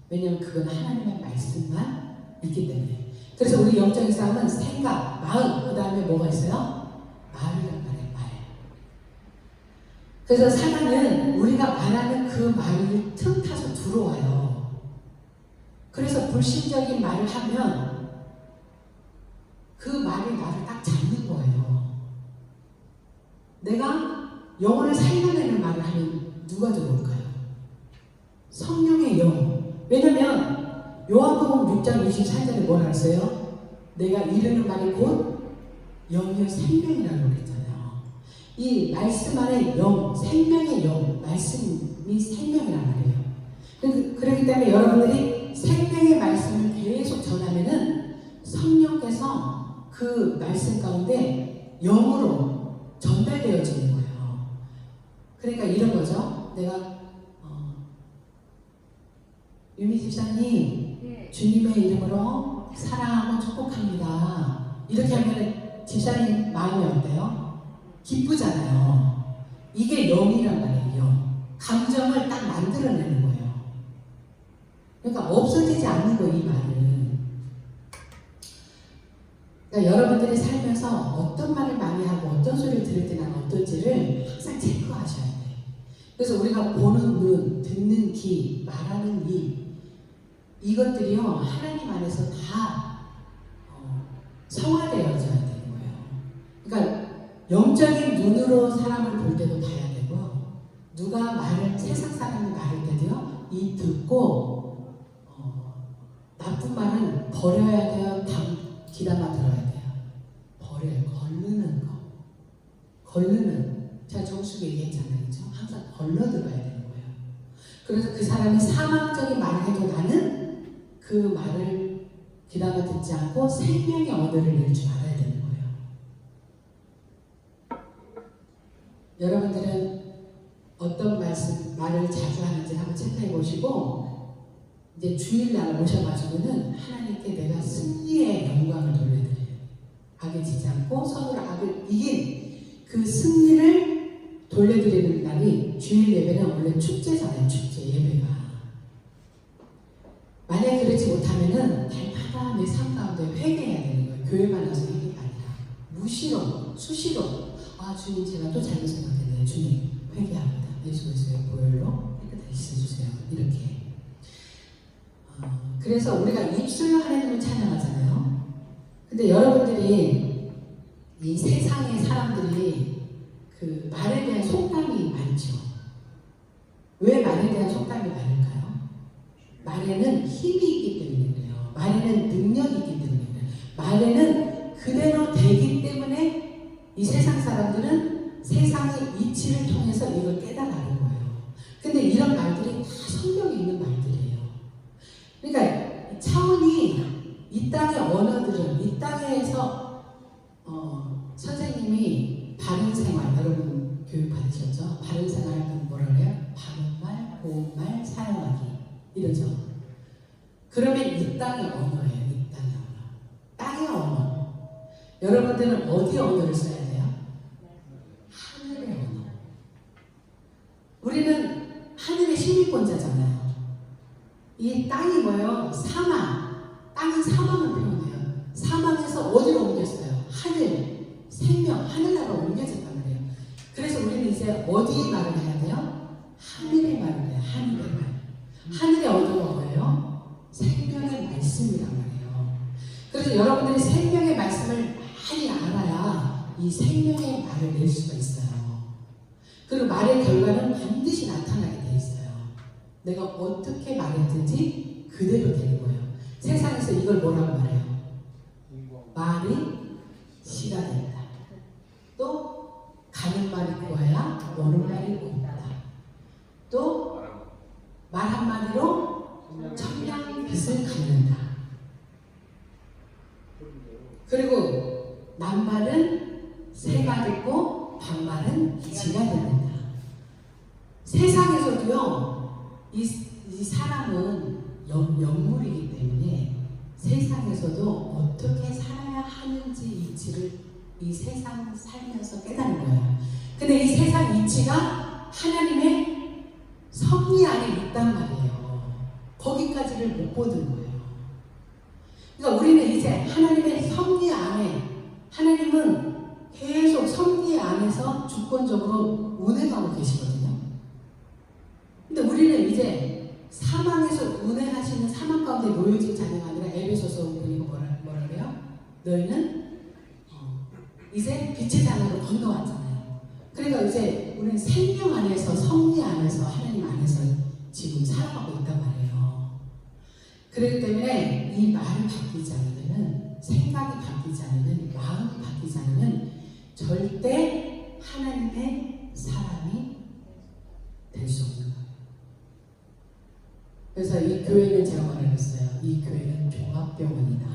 왜냐하면 그건 하나님의 말씀만 있기 때문에. 그래서 우리 영적인 싸움은 생각, 마음, 그 다음에 뭐가 있어요? 말이란 말이에요. 말. 그래서 사단은 우리가 말하는 그 말을 틈타서 들어와요. 그래서 불신적인 말을 하면 그 말이 나를 딱 잡는 거예요. 내가 영혼을 살려내는 말을 하면 누가 들어올까요? 성령의 영. 왜냐면 요한복음 6장 24절에 뭐라 했어요? 내가 이르는 말이 곧 영이요 생명이라고 그랬잖아요. 이 말씀 안에 영, 생명의 영, 말씀이 생명이란 말이에요. 그렇기 때문에 여러분들이 생명의 말씀을 계속 전하면은 성령께서 그 말씀 가운데 영으로 전달되어지는 거예요. 그러니까 이런 거죠. 내가 유미 집사님, 네. 주님의 이름으로 사랑하고 축복합니다. 이렇게 하면 집사님 마음이 어때요? 기쁘잖아요. 이게 영이란 말이에요. 영. 감정을 딱 만들어내는 거예요. 그러니까 없어지지 않는 거예요, 이 말은. 그러니까 여러분들이 살면서 어떤 말을 많이 하고 어떤 소리를 들을 때는 어떨지를 항상 체크하셔야 돼요. 그래서 우리가 보는 눈, 듣는 귀, 말하는 입, 이것들이요 하나님 안에서 다 성화되어져야 되는 거예요. 그러니까 영적인 눈으로 사람을 볼 때도 봐야 되고, 누가 말을 세상 사람이 말할 때도요 이 듣고 나쁜 말은 버려야 돼요. 귀담아 들어야 돼요. 버려요. 걸르는 제가 정수기 얘기했잖아요. 그렇죠? 항상 걸러 들어야 되는 거예요. 그래서 그 사람이 사망적인 말을 해도 나는 그 말을 귀담아 듣지 않고 생명의 언어를 낼 줄 알아야 되는 거예요. 여러분들은 어떤 말을 자주 하는지 한번 체크해 보시고, 이제 주일날 오셔가지고는 하나님께 내가 승리의 영광을 돌려드려요. 악에 지지 않고 서로 악을 이긴 그 승리를 돌려드리는 날이 주일 예배는 원래 축제잖아요. 축제 예배가. 만약에 그렇지 못하면은 날마다 내 삶 가운데 회개해야 되는 거예요. 교회만 와서 회개가 아니라 수시로 주님 제가 또 잘못 생각했네요. 주님 회개합니다. 예수 그리스도의 보혈로 깨끗하게 씻어주세요. 이렇게. 그래서 우리가 입술로 하나님을 찬양하잖아요. 근데 여러분들이 이 세상의 사람들이 그 말에 대한 속담이 많죠. 왜 말에 대한 속담이 많을까요? 말에는 힘이 있기 때문에 그래요. 말에는 능력이 있기 때문에 그래요. 말에는 그대로 되기 때문에 이 세상 사람들은 세상의 이치를 통해서 이걸 깨달아가는 거예요. 근데 이런 말들이 다 성경에 있는 말들이에요. 그러니까 차원이 이 땅의 언어들은 이 땅에서 선생님이 바른 생활, 여러분 교육 받으셨죠? 바른 생활 하면 뭐라 그래요? 바른 말, 고운 말 사용하기. 이러죠. 그러면 이 땅의 언어예요. 이 땅의 언어. 땅의 언어. 여러분들은 어디 언어를 써야 돼요? 하늘의 언어. 우리는 하늘의 시민권자잖아요. 이 땅이 뭐예요? 사막. 땅은 사막을 표현해요. 사막에서 어디로 옮겼어요? 하늘, 생명, 하늘나라로 옮겨졌단 말이에요. 그래서 우리는 이제 어디의 말을 해야 돼요? 하늘의 말을 해요. 하늘의 말. 하늘의 언어가 뭐예요? 생명의 말씀이란 말이에요. 그래서 여러분들이 생명의 말씀을 많이 알아야 이 생명의 말을 낼 수가 있어요. 그리고 말의 결과는 반드시 나타나게 돼 있어요. 내가 어떻게 말했든지 그대로 되는 거예요. 세상에서 이걸 뭐라고 말해요? 말이 시가 된다. 또 가는 말이 고와야 오는 말이 곱다. 또 말 한마디로 천냥빚을 갚는다. 그리고 낱말은 새가 듣고 반말은 지가 듣는다. 세상에서도요, 이 사람은 영물이기 때문에 세상에서도 어떻게 살아야 하는지 이치를 이 세상 살면서 깨닫는 거예요. 근데 이 세상 이치가 하나님의 섭리 안에 있단 말이에요. 거기까지를 못 보는 거예요. 그러니까 우리는 이제 하나님의 섭리 안에, 하나님은 계속 섭리 안에서 주권적으로 운행하고 계시거든요. 근데 우리는 이제 사망에서 운행하시는 사망 가운데 놓여진 자녀가 아니라 에베소서 보니까 뭐라 그래요? 너희는 이제 빛의 자녀로 건너왔잖아요. 그러니까 이제 우리는 생명 안에서, 섭리 안에서, 하나님 안에서 지금 살아가고 있단 말이에요. 그렇기 때문에 이 말이 바뀌지 않으면, 생각이 바뀌지 않으면, 마음이 바뀌지 않으면 절대 하나님의 사람이 될 수 없는 거예요. 그래서 이 교회는 제가 말하겠어요. 이 교회는 종합병원이다.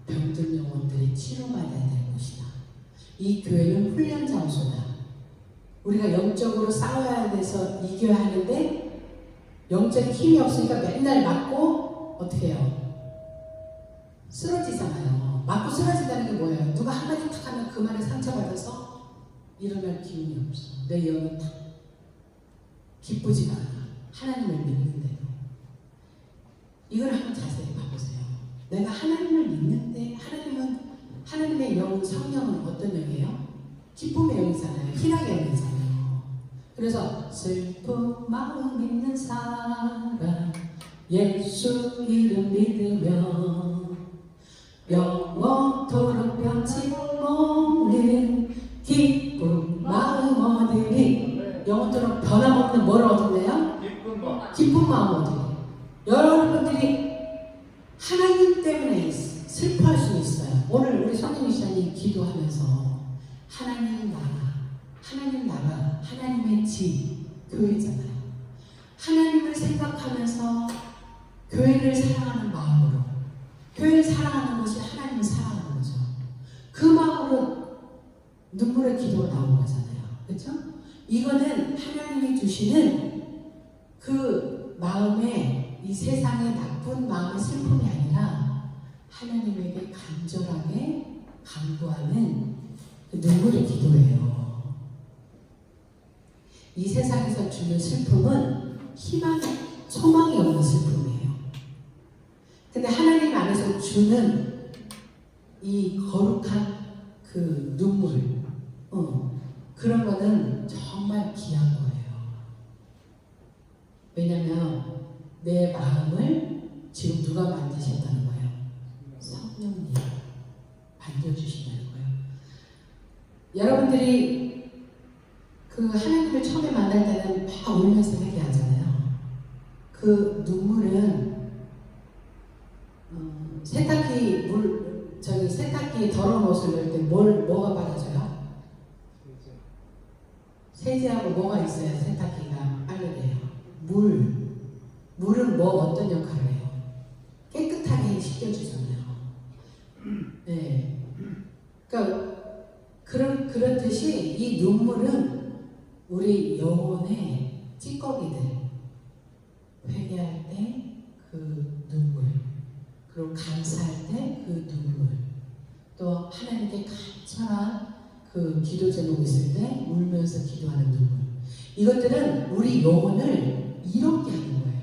병든 영혼들이 치료받아야 될 곳이다. 이 교회는 훈련 장소다. 우리가 영적으로 싸워야 돼서 이겨야 하는데 영적인 힘이 없으니까 맨날 맞고 어떻게 해요? 쓰러지잖아요. 맞고 쓰러진다는 게 뭐예요? 누가 한마디 탁 하면 그 말에 상처받아서 일어날 기운이 없어. 내 영은 탁 기쁘지가 않아. 하나님을 믿는데도. 이걸 한번 자세히 봐보세요. 내가 하나님을 믿는데 하나님의 영, 성령은 어떤 영이에요? 기쁨의 영이잖아요. 희락의 영이잖아요. 그래서 슬픈 마음 있는 사람 예수 이름 믿으며 영원토록 변치 못는 기쁜 마음 얻으리. 영원토록 변함없는 뭘 얻을래요? 기쁜 마음 얻으리. 여러분들이 하나님 때문에 슬퍼할 수 있어요. 오늘 우리 성진이 시장이 기도하면서 하나님 나라, 하나님의 집, 교회잖아요. 하나님을 생각하면서 교회를 사랑하는 마음으로, 교회를 사랑하는 것이 하나님을 사랑하는 거죠. 그 마음으로 눈물의 기도가 나오는 거잖아요. 그렇죠? 이거는 하나님이 주시는 그 마음에, 이 세상의 나쁜 마음의 슬픔이 아니라 하나님에게 간절하게 간구하는 그 눈물의 기도예요. 이 세상에서 주는 슬픔은 소망이 없는 슬픔이에요. 근데 하나님 안에서 주는 이 거룩한 그 눈물, 그런 거는 정말 귀한 거예요. 왜냐면 내 마음을 지금 누가 만드셨다는 거예요? 성령님 만져주신다는 거예요. 여러분들이 그 하나님을 처음에 만날 때는 막 울면서 회개하잖아요. 그 눈물은 세탁기 세탁기 더러운 옷을 넣을 때 뭐가 받아줘요? 세제하고 뭐가 있어야 세탁기가 빨래돼요? 물은 어떤 역할을 해요? 깨끗하게 씻겨주잖아요. 네. 그러니까 그렇듯이 이 눈물은 우리 영혼의 찌꺼기들, 회개할 때 그 눈물, 그리고 감사할 때 그 눈물, 또 하나님께 간절한 그 기도 제목 있을 때 울면서 기도하는 눈물, 이것들은 우리 영혼을 이롭게 하는 거예요.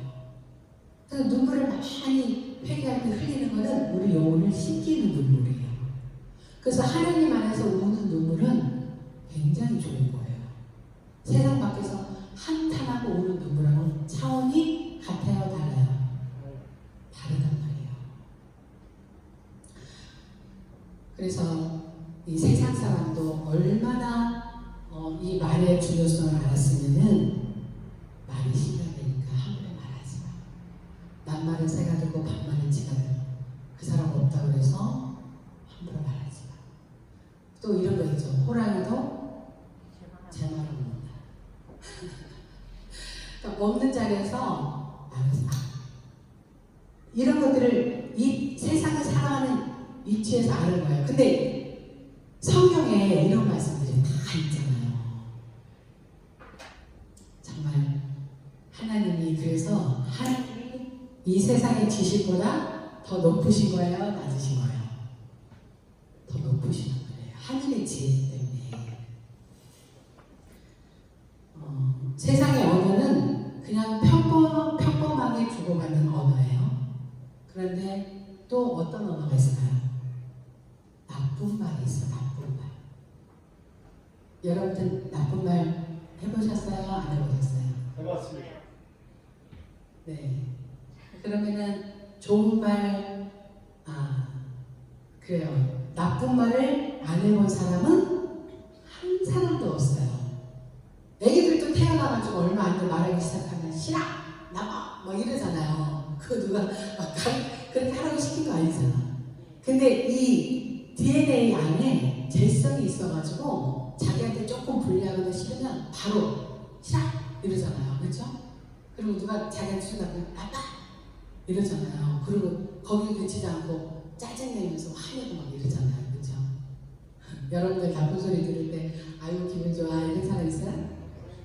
그래서 눈물을 많이 회개할 때 흘리는 것은 우리 영혼을 씻기는 눈물이에요. 그래서 하나님 안에서 우는 눈물은 굉장히 좋은 거예요. 세상 밖에서 한탄하고 우는 눈물하고는 차원이 같아요, 달라요? 다르단 말이에요. 그래서 이 세상 사람도 얼마나 이 말의 중요성을 알았으면은 말이 심하니까 함부로 말하지 마. 낱말은 새가 되고 반말은 지가 되고 그 사람 없다고 그래서 함부로 말하지 마. 또 이런 거 있죠. 호랑이도 제 말을 묻는다. 그러니까 없는 자리에서 말하지 마. 이런 것들을 이 세상을 살아가는 위치에서 아는 거예요. 근데 성경에 이런 말씀들이 다 있잖아요. 정말 하나님이 그래서 하나님이 이 세상의 지식보다 더 높으신 거예요? 낮으신 거예요? 더 높으신 거예요. 하늘의 지혜이기 때문에. 세상의 언어는 그냥 평범하게 주고받는 언어예요. 그런데 또 어떤 언어가 있을까요? 나쁜 말이 있어, 나쁜 말. 여러분들 나쁜 말 해보셨어요? 안 해보셨어요? 해봤습니다. 네. 그러면은 좋은 말, 그래요. 나쁜 말을 안 해본 사람은 한 사람도 없어요. 애기들도 태어나가지고 얼마 안 돼 말하기 시작하면 싫어, 나빠, 뭐 이러잖아요. 그거 누가 막 그렇게 하라고 시킨 거 아니잖아. 근데 이 DNA 안에 재성이 있어가지고 자기한테 조금 불리하거나 싫으면 바로 싫어 이러잖아요. 그렇죠? 그리고 누가 자기한테 싫다면 나빠 이러잖아요. 그리고 거기 그치지 않고 짜증내면서 화내고 막 이러잖아요. 그렇죠? 여러분들 나쁜 소리 들을 때 아유 기분 좋아 이런 사람 있어요?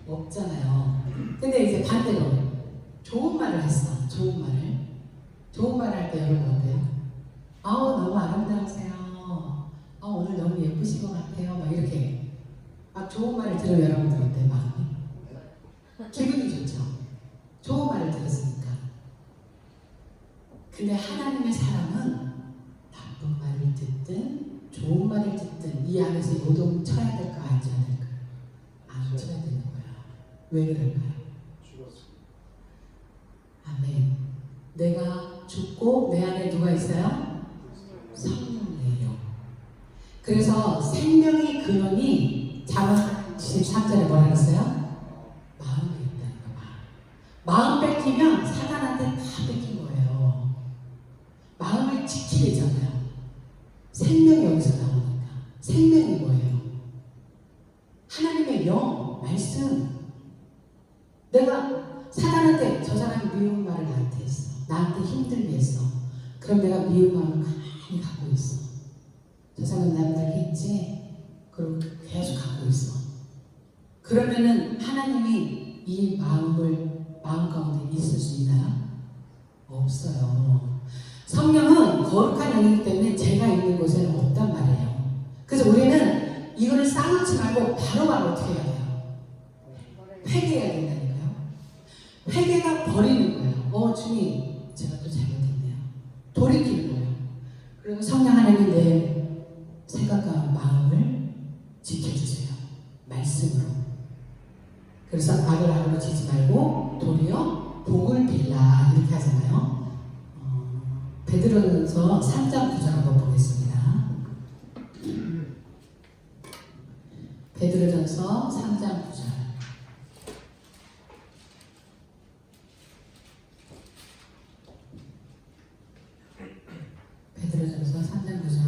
없잖아요. 근데 이제 반대로 좋은 말을 했어. 좋은 말을 할 때 여러분 어때요? 아우 너무 아름다우세요. 오늘 너무 예쁘신 것 같아요. 막 이렇게 막 좋은 말을 들으면 여러분들 어때요? 마음이? 기분이 좋죠. 좋은 말을 들었으니까. 근데 하나님의 사람은 나쁜 말을 듣든 좋은 말을 듣든 이 안에서 요동 쳐야 될까 하지 않을까? 안 쳐야 되는 거야. 왜 그럴까요? 죽었습니다. 아멘. 내가 죽고 내 안에 누가 있어요? 성령이에요. 그래서 생명의 근원이 잠언 13절에 뭐라 그랬어요? 마음에 있다는 거. 마음 뺏기면 사단한테 다 뺏긴 거예요. 마음을 지키게 되잖아요. 생명이 여기서 나오니까. 생명이 뭐예요? 하나님의 영, 말씀. 내가 사단한테 저 사람이 미운 말을 나한테 했어. 나한테 힘들게 했어. 그럼 내가 미운 마음을 가만히 갖고 있어. 저 사람은 남들 했지? 그리고 계속 갖고 있어. 그러면은 하나님이 이 마음 가운데 있을 수 있나요? 없어요. 성령은 거룩한 영이기 때문에 제가 있는 곳에는 없단 말이에요. 그래서 우리는 이거를 쌓아놓지 말고 바로바로 어떻게 해야 돼요? 회개해야 된다니까요. 회개가 버리는 거예요. 주님, 제가 또 잘못했네요. 돌이키는 거예요. 그리고 성령 하나님 내 생각과 마음을 지켜주세요. 말씀으로. 그래서 악을 악으로 지지 말고 도리어 복을 빌라 이렇게 하잖아요. 베드로전서 3장 9절 한번 보겠습니다. 베드로전서 3장 9절. 베드로전서 3장 9절.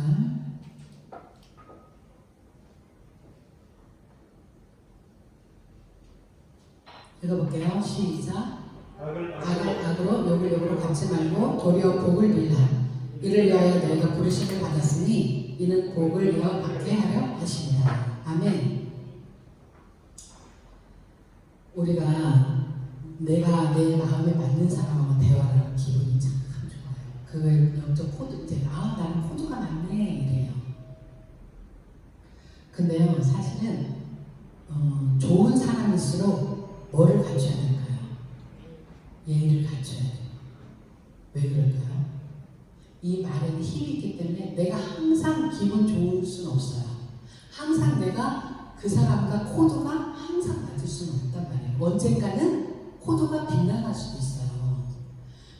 읽어볼게요. 시작. 악으로 욕을 욕으로 갚지 말고 도리어 복을 빌라. 이를 위하여 너희가 부르심을 받았으니 이는 복을 이어받게 하려 하십니다. 아멘. 우리가 내가 내 마음에 맞는 사람하고 대화를 하면 기분이 참 좋아요. 그걸 영적 코드, 이제 나는 코드가 맞네 이래요. 근데요, 사실은 좋은 사람일수록 뭐를 갖춰야 될까요? 예의를 갖춰야 돼요. 왜 그럴까요? 이 말에는 힘이 있기 때문에 내가 항상 기분 좋을 수는 없어요. 항상 내가 그 사람과 코드가 항상 맞을 수는 없단 말이에요. 언젠가는 코드가 빗나갈 수도 있어요.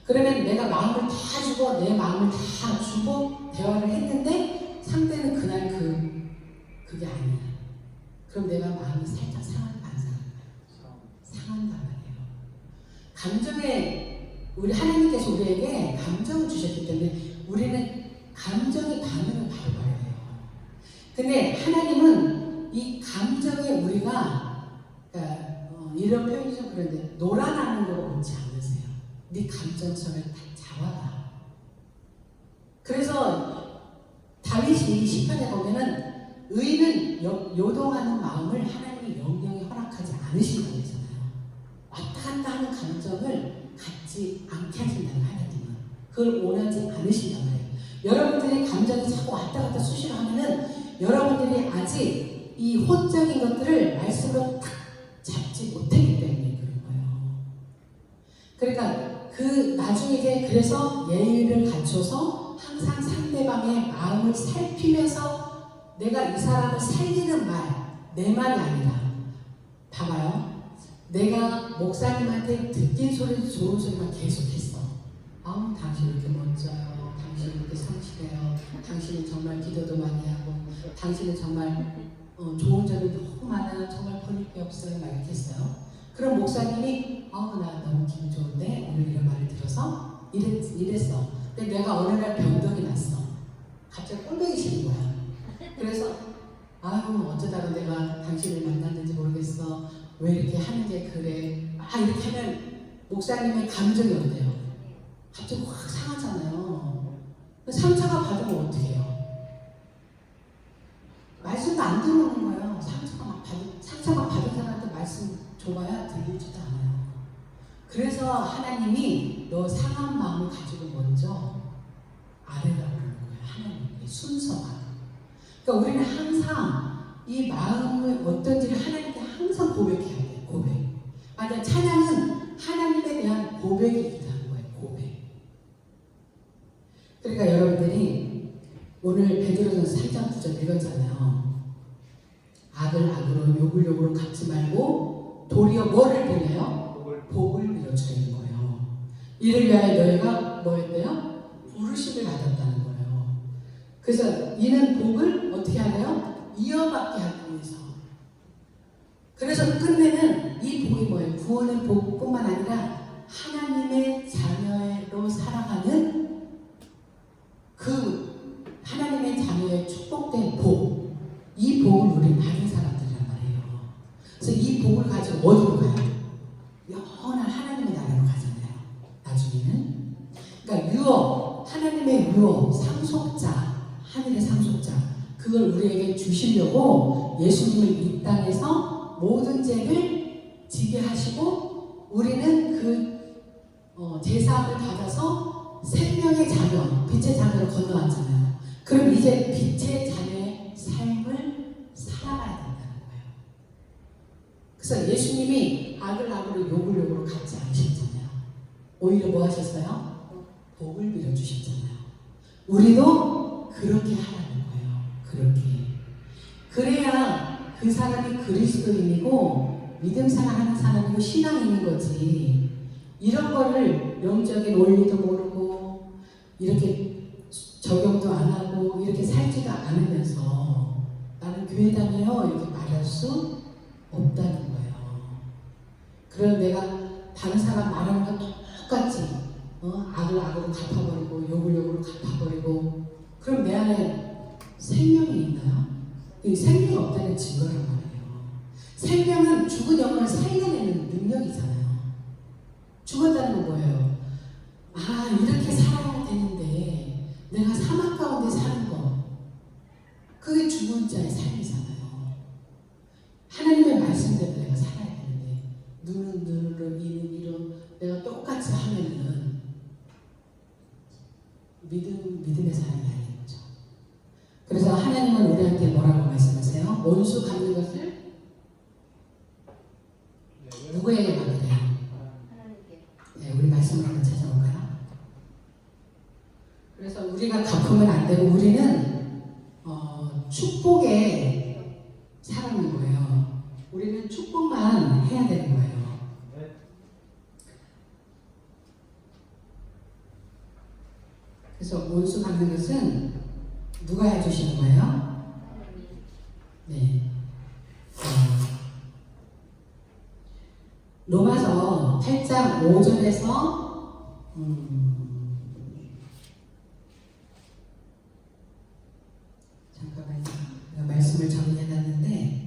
그러면 내가 마음을 다 주고 내 마음을 다 주고 대화를 했는데 상대는 그날 그게 아니야. 그럼 내가 마음이 살짝 상한다 안 상한가요? 상한단 말이에요. 감정에 우리 하나님께서 우리에게 감정을 주셨기 때문에 우리는 감정의 반응을 바로 봐야 해요. 근데 하나님은 이 감정에 우리가 이런 표현이 좀 그런데 놀아나는 걸 옳지 않으세요. 네 감정선을 다 잡아라. 그래서 다윗이 시편에 보면은 의인은 요동하는 마음을 하나님이 영영히 허락하지 않으신다고 했잖아요. 왔다 갔다 하는 감정을 갖지 않게 하신다는 하나님은 그걸 원하지 않으신단 말이에요. 여러분들이 감정이 자꾸 왔다 갔다 수시로 하면은 여러분들이 아직 이 혼적인 것들을 말씀으로 딱 잡지 못했기 때문에 그런 거예요. 그러니까 나중에 이제 그래서 예의를 갖춰서 항상 상대방의 마음을 살피면서 내가 이 사람을 살리는 말, 내 말이 아니라 봐봐요. 내가 목사님한테 듣긴 소리, 좋은 소리만 계속했어. 당신 이렇게 멋져요. 당신 이렇게 성실해요. 당신은 정말 기도도 많이 하고 당신은 정말 좋은 점이 너무 많아요. 정말 버릴 게 없어요. 막 이렇게 했어요. 그럼 목사님이 나 너무 기분 좋은데 오늘 이런 말을 들어서 이랬어. 근데 내가 어느 날 병덕이 났어. 갑자기 꼴보기 싫은 거야. 그래서 어쩌다가 내가 당신을 만났는지 모르겠어. 왜 이렇게 하는 게 그래. 이렇게 하면 목사님의 감정이 어때요? 갑자기 확 상하잖아요. 상처가 받으면 어떻게 해요? 말씀도 안 들어오는 거예요. 상처가 받은 사람한테 말씀 줘봐야 들리지도 않아요. 그래서 하나님이 너 상한 마음을 가지고 먼저 아래라고 하는 거예요. 하나님의 순서가. 그러니까 우리는 항상 이 마음을 어떤지를 하나님께 항상 고백해야 돼요. 고백. 맞아요. 찬양은 하나님에 대한 고백이기도 하는 거예요. 고백. 그러니까 여러분들이 오늘 베드로전서 3장 9절 읽었잖아요. 악을 악으로 욕을 욕으로 갚지 말고 도리어 뭐를 빌려요? 복을 빌어주는 거예요. 이를 위하여 너희가 뭐였대요? 부르심을 받았다는 거예요. 그래서 이는 복을 어떻게 하나요? 이어받게 하기 위해서. 그래서 끝내는 이 복이 뭐예요? 구원의 복뿐만 아니라 하나님의 자녀로 살아가는 그 하나님의 자녀의 축복된 복. 이 복을 우리 받은 사람들이란 말이에요. 그래서 이 복을 가지고 어디로 가요? 영원한 하나님의 나라로 가잖아요. 나중에는. 그러니까 유업, 하나님의 유업, 상속자, 하늘의 상속자. 그걸 우리에게 주시려고 예수님을 이 땅에서 모든 죄를 지게 하시고 우리는 그 제사함을 받아서 생명의 자녀, 빛의 자녀로 건너왔잖아요. 그럼 이제 빛의 자녀의 삶을 살아가야 된다는 거예요. 그래서 예수님이 악을 악으로 욕을 욕으로 갚지 않으셨잖아요. 오히려 뭐 하셨어요? 복을 빌어주셨잖아요. 우리도 그렇게 하라는 거예요. 그렇게. 그래야 그 사람이 그리스도인이고 믿음 사랑하는 사람이고 신앙인인 거지. 이런 거를 영적인 원리도 모르고 이렇게 적용도 안 하고 이렇게 살지도 않으면서 나는 교회 다녀요 이렇게 말할 수 없다는 거예요. 그럼 내가 다른 사람 말하는 거 똑같이 악을 악으로 갚아버리고 욕을 욕으로 갚아버리고 그럼 내 안에 생명이 있나요? 이 생명이 없다는 증거란 말이에요. 생명은 죽은 영혼을 살려내는 능력이잖아요. 죽었다는 건 뭐예요? 이렇게 살아야 되는데 내가 사막 가운데 사는 거 그게 죽은 자의 삶이잖아요. 하나님의 말씀대로 내가 살아야 되는데 눈은 눈으로 이는 이로 믿음의 사람이 아닌 거죠. 그래서 하나님은 우리한테 뭐라고 말씀하세요? 원수 갚는 것을 누구에게 맡기래요? 네, 우리 말씀을 한번 찾아볼까요? 그래서 우리가 갚으면 안 되고 우리는 축복의 사람인 거예요. 우리는 축복만 해야 되는 거예요. 그래서 원수 갚는 것은 누가 해주시는 거예요? 네. 로마서 8장 5절에서 잠깐만요. 제가 말씀을 정리해놨는데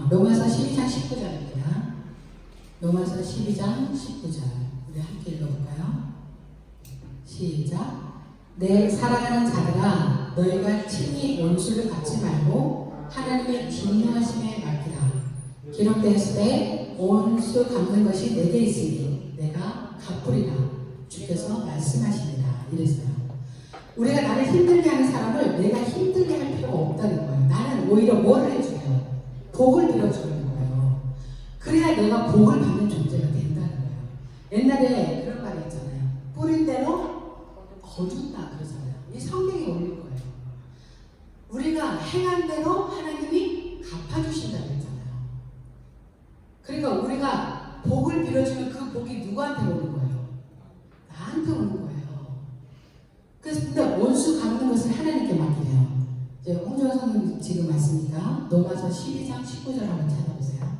로마서 12장 19절입니다. 로마서 12장 19절 우리 함께 읽어볼까요? 시작. 내 사랑하는 자들아 너희가 친히 원수를 갚지 말고 하나님의 진노하심에 맡기라. 기록되었을 원수 갚는 것이 내게 있으니 내가 갚으리라 주께서 말씀하시니라 이랬어요. 우리가 나를 힘들게 하는 사람을 내가 힘들게 할 필요가 없다는 거예요. 나는 오히려 뭐를 해줘요? 복을 빌어주는 거예요. 그래야 내가 복을 받는 존재가 된다는 거예요. 옛날에 그런 말이 있잖아요. 뿌린 대로 거둔다 그러잖아요. 이 성경이 올린 거예요. 우리가 행한 대로 하나님이 갚아주신다고 했잖아요. 그러니까 우리가 복을 빌어주면 그 복이 누구한테 오는 거예요? 나한테 오는 거예요. 그래서 근데 원수 갚는 것을 하나님께 맡기래요. 이제 홍정호 선생님 지금 왔으니까 로마서 12장 19절 한번 찾아보세요.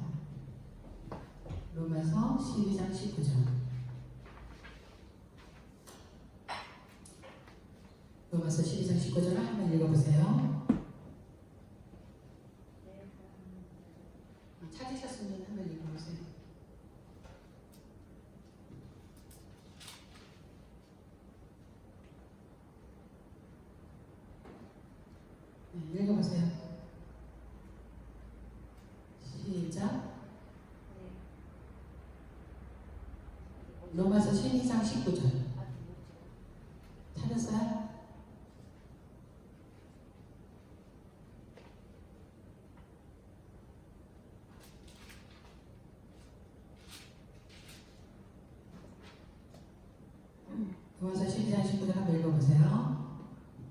로마서 12장 19절. 로마서 12장 19절을 한번 읽어보세요. 찾으셨으면 한번 읽어보세요. 네, 읽어보세요. 시작. 로마서 12장 19절. 찾았어요? 로마서 12장 19절 한번 읽어보세요.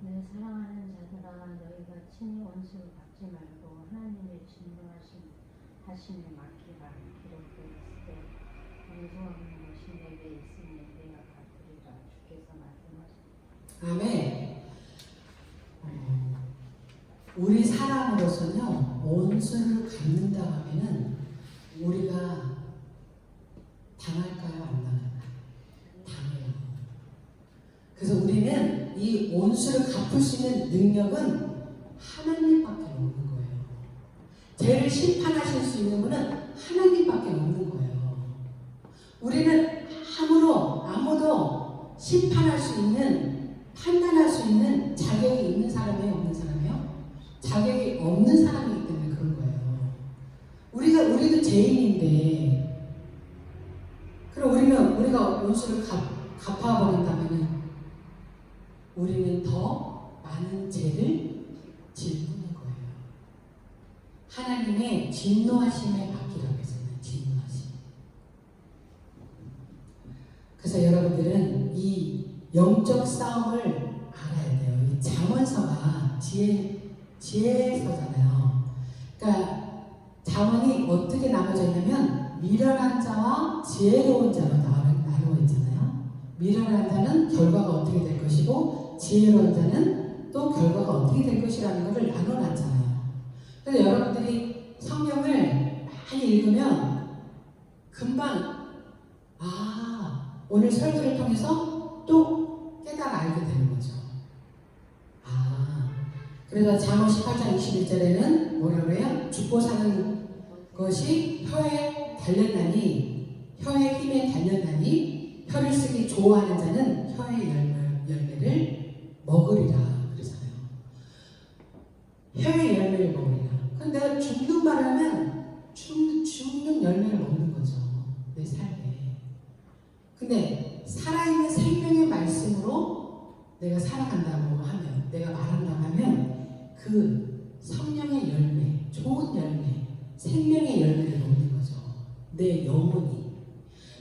내 사랑하는 자들아 너희가 친히 원수를 받지 말고 하나님의 진노하심에 맡기라. 기록되었을 때 원수하는 것이 내게 있으니 내가 갚으리라 주께서 말씀하십니다. 아멘. 우리 사람으로서는요 원수를 갚는다 하면은 우리가 당할까요 안 당할까요? 당해요. 그래서 우리는 이 원수를 갚을 수 있는 능력은 하나님밖에 없는 거예요. 죄를 심판하실 수 있는 분은 하나님밖에 없는 거예요. 우리는 아무도 심판할 수 있는, 판단할 수 있는 자격이 있는 사람이에요, 없는 사람이에요? 자격이 없는 사람이기 때문에 그런 거예요. 우리도 죄인인데, 그럼 우리가 원수를 갚아버린다면은 우리는 더 많은 죄를 짓는 거예요. 하나님의 진노하심에 맡기라고 했어요. 진노하심. 그래서 여러분들은 이 영적 싸움을 알아야 돼요. 이 잠언서가 지혜서잖아요. 그러니까 잠언이 어떻게 나눠져 있냐면 미련한 자와 지혜로운 자로 나누어 있잖아요. 미련한 자는 결과가 어떻게 될 것이고 지혜로운 자는 또 결과가 어떻게 될 것이라는 것을 나눠놨잖아요. 그래서 여러분들이 성경을 많이 읽으면 금방 오늘 설교를 통해서 또 깨달아 알게 되는 거죠. 그래서 잠언 18장 21절에는 뭐라 그래요? 죽고 사는 것이 혀에 달렸나니 혀의 힘에 달렸나니 혀를 쓰기 좋아하는 자는 혀의 열매를 근데 살아있는 생명의 말씀으로 내가 살아간다고 하면, 내가 말한다고 하면 그 성령의 열매, 좋은 열매, 생명의 열매를 먹는 거죠. 내 영혼이.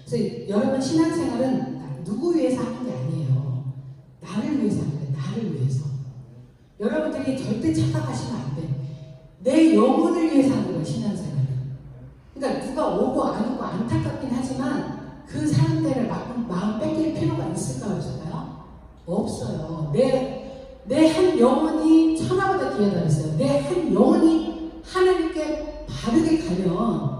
그래서 여러분 신앙생활은 누구 위해서 하는 게 아니에요. 나를 위해서 하는 거예요. 나를 위해서. 여러분들이 절대 착각하시면 안 돼. 내 영혼을 위해서 하는 거예요. 신앙생활은. 그러니까 누가 오고 안 오고 안타깝긴 하지만 그 사람들을 마음 뺏길 필요가 있을까요? 없을까요? 없어요. 내 한 영혼이 천하보다 귀하다 그랬어요. 내 한 영혼이 하나님께 바르게 가면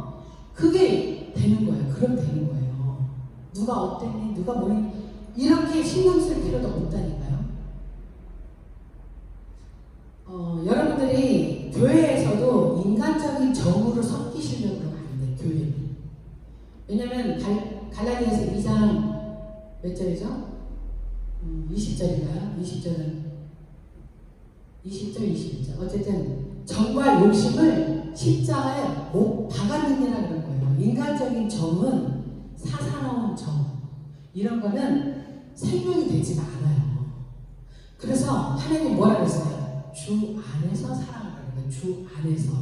그게 되는 거예요. 그럼 되는 거예요. 누가 어땠니? 누가 뭐니? 이렇게 신경 쓸 필요도 없다니까요. 여러분들이 교회에서도 인간적인 정으로 섞이시려고 그러면 안 돼요. 교회는. 왜냐면 갈라디아서 2장 몇 절이죠? 20절인가요? 20절, 21절. 어쨌든 정과 욕심을 십자가에 못 박아넣느라 그런 거예요. 인간적인 정은 사사로운 정, 이런 거는 생명이 되지가 않아요. 그래서 하나님 뭐라 그랬어요? 주 안에서 사랑하라는 거예요. 주 안에서.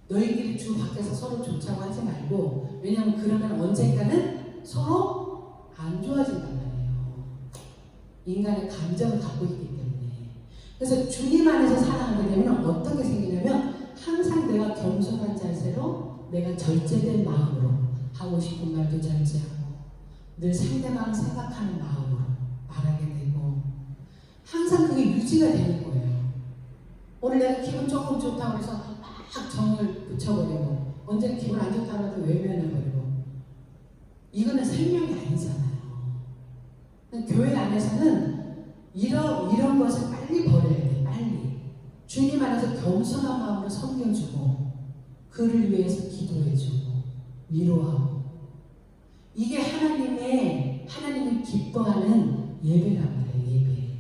너희들이 주 밖에서 서로 좋자고 하지 말고, 왜냐하면 그러면 언젠가는 서로 안 좋아진단 말이에요. 인간의 감정을 갖고 있기 때문에. 그래서 주님 안에서 사랑하게 되면 어떻게 생기냐면 항상 내가 겸손한 자세로, 내가 절제된 마음으로 하고 싶은 말도 절제하고 늘 상대방을 생각하는 마음으로 말하게 되고, 항상 그게 유지가 되는 거예요. 오늘 내가 기분 조금 좋다고 해서 막 정을 붙여버리고, 언제는 기분 안 좋다고 해도 외면해버리고, 이거는 생명이 아니잖아요. 교회 안에서는 이런 것을 빨리 버려야 돼. 빨리 주님 안에서 겸손한 마음으로 섬겨주고, 그를 위해서 기도해주고 위로하고, 이게 하나님이 기뻐하는 예배란 말이에요. 예배.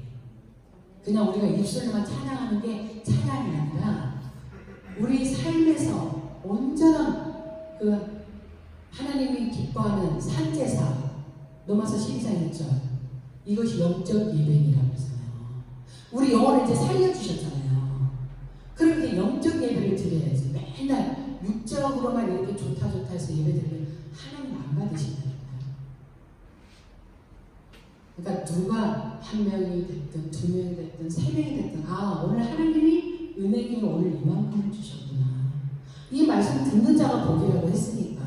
그냥 우리가 입술로만 찬양하는 게 찬양이 아니라 우리 삶에서 온전한 그 하나님이 기뻐하는 산제사, 로마서 12장 1절, 이것이 영적 예배이라고 했잖아요. 우리 영혼을 이제 살려주셨잖아요. 그렇게 영적 예배를 드려야지. 맨날 육적으로만 이렇게 좋다 해서 예배 드리면 하나님 안 받으신다니까요. 그러니까 누가 한 명이 됐든 두 명이 됐든 세 명이 됐든, 오늘 하나님이 은혜기를 오늘 이만큼을 주셨구나, 이 말씀 듣는 자가 복이라고 했으니까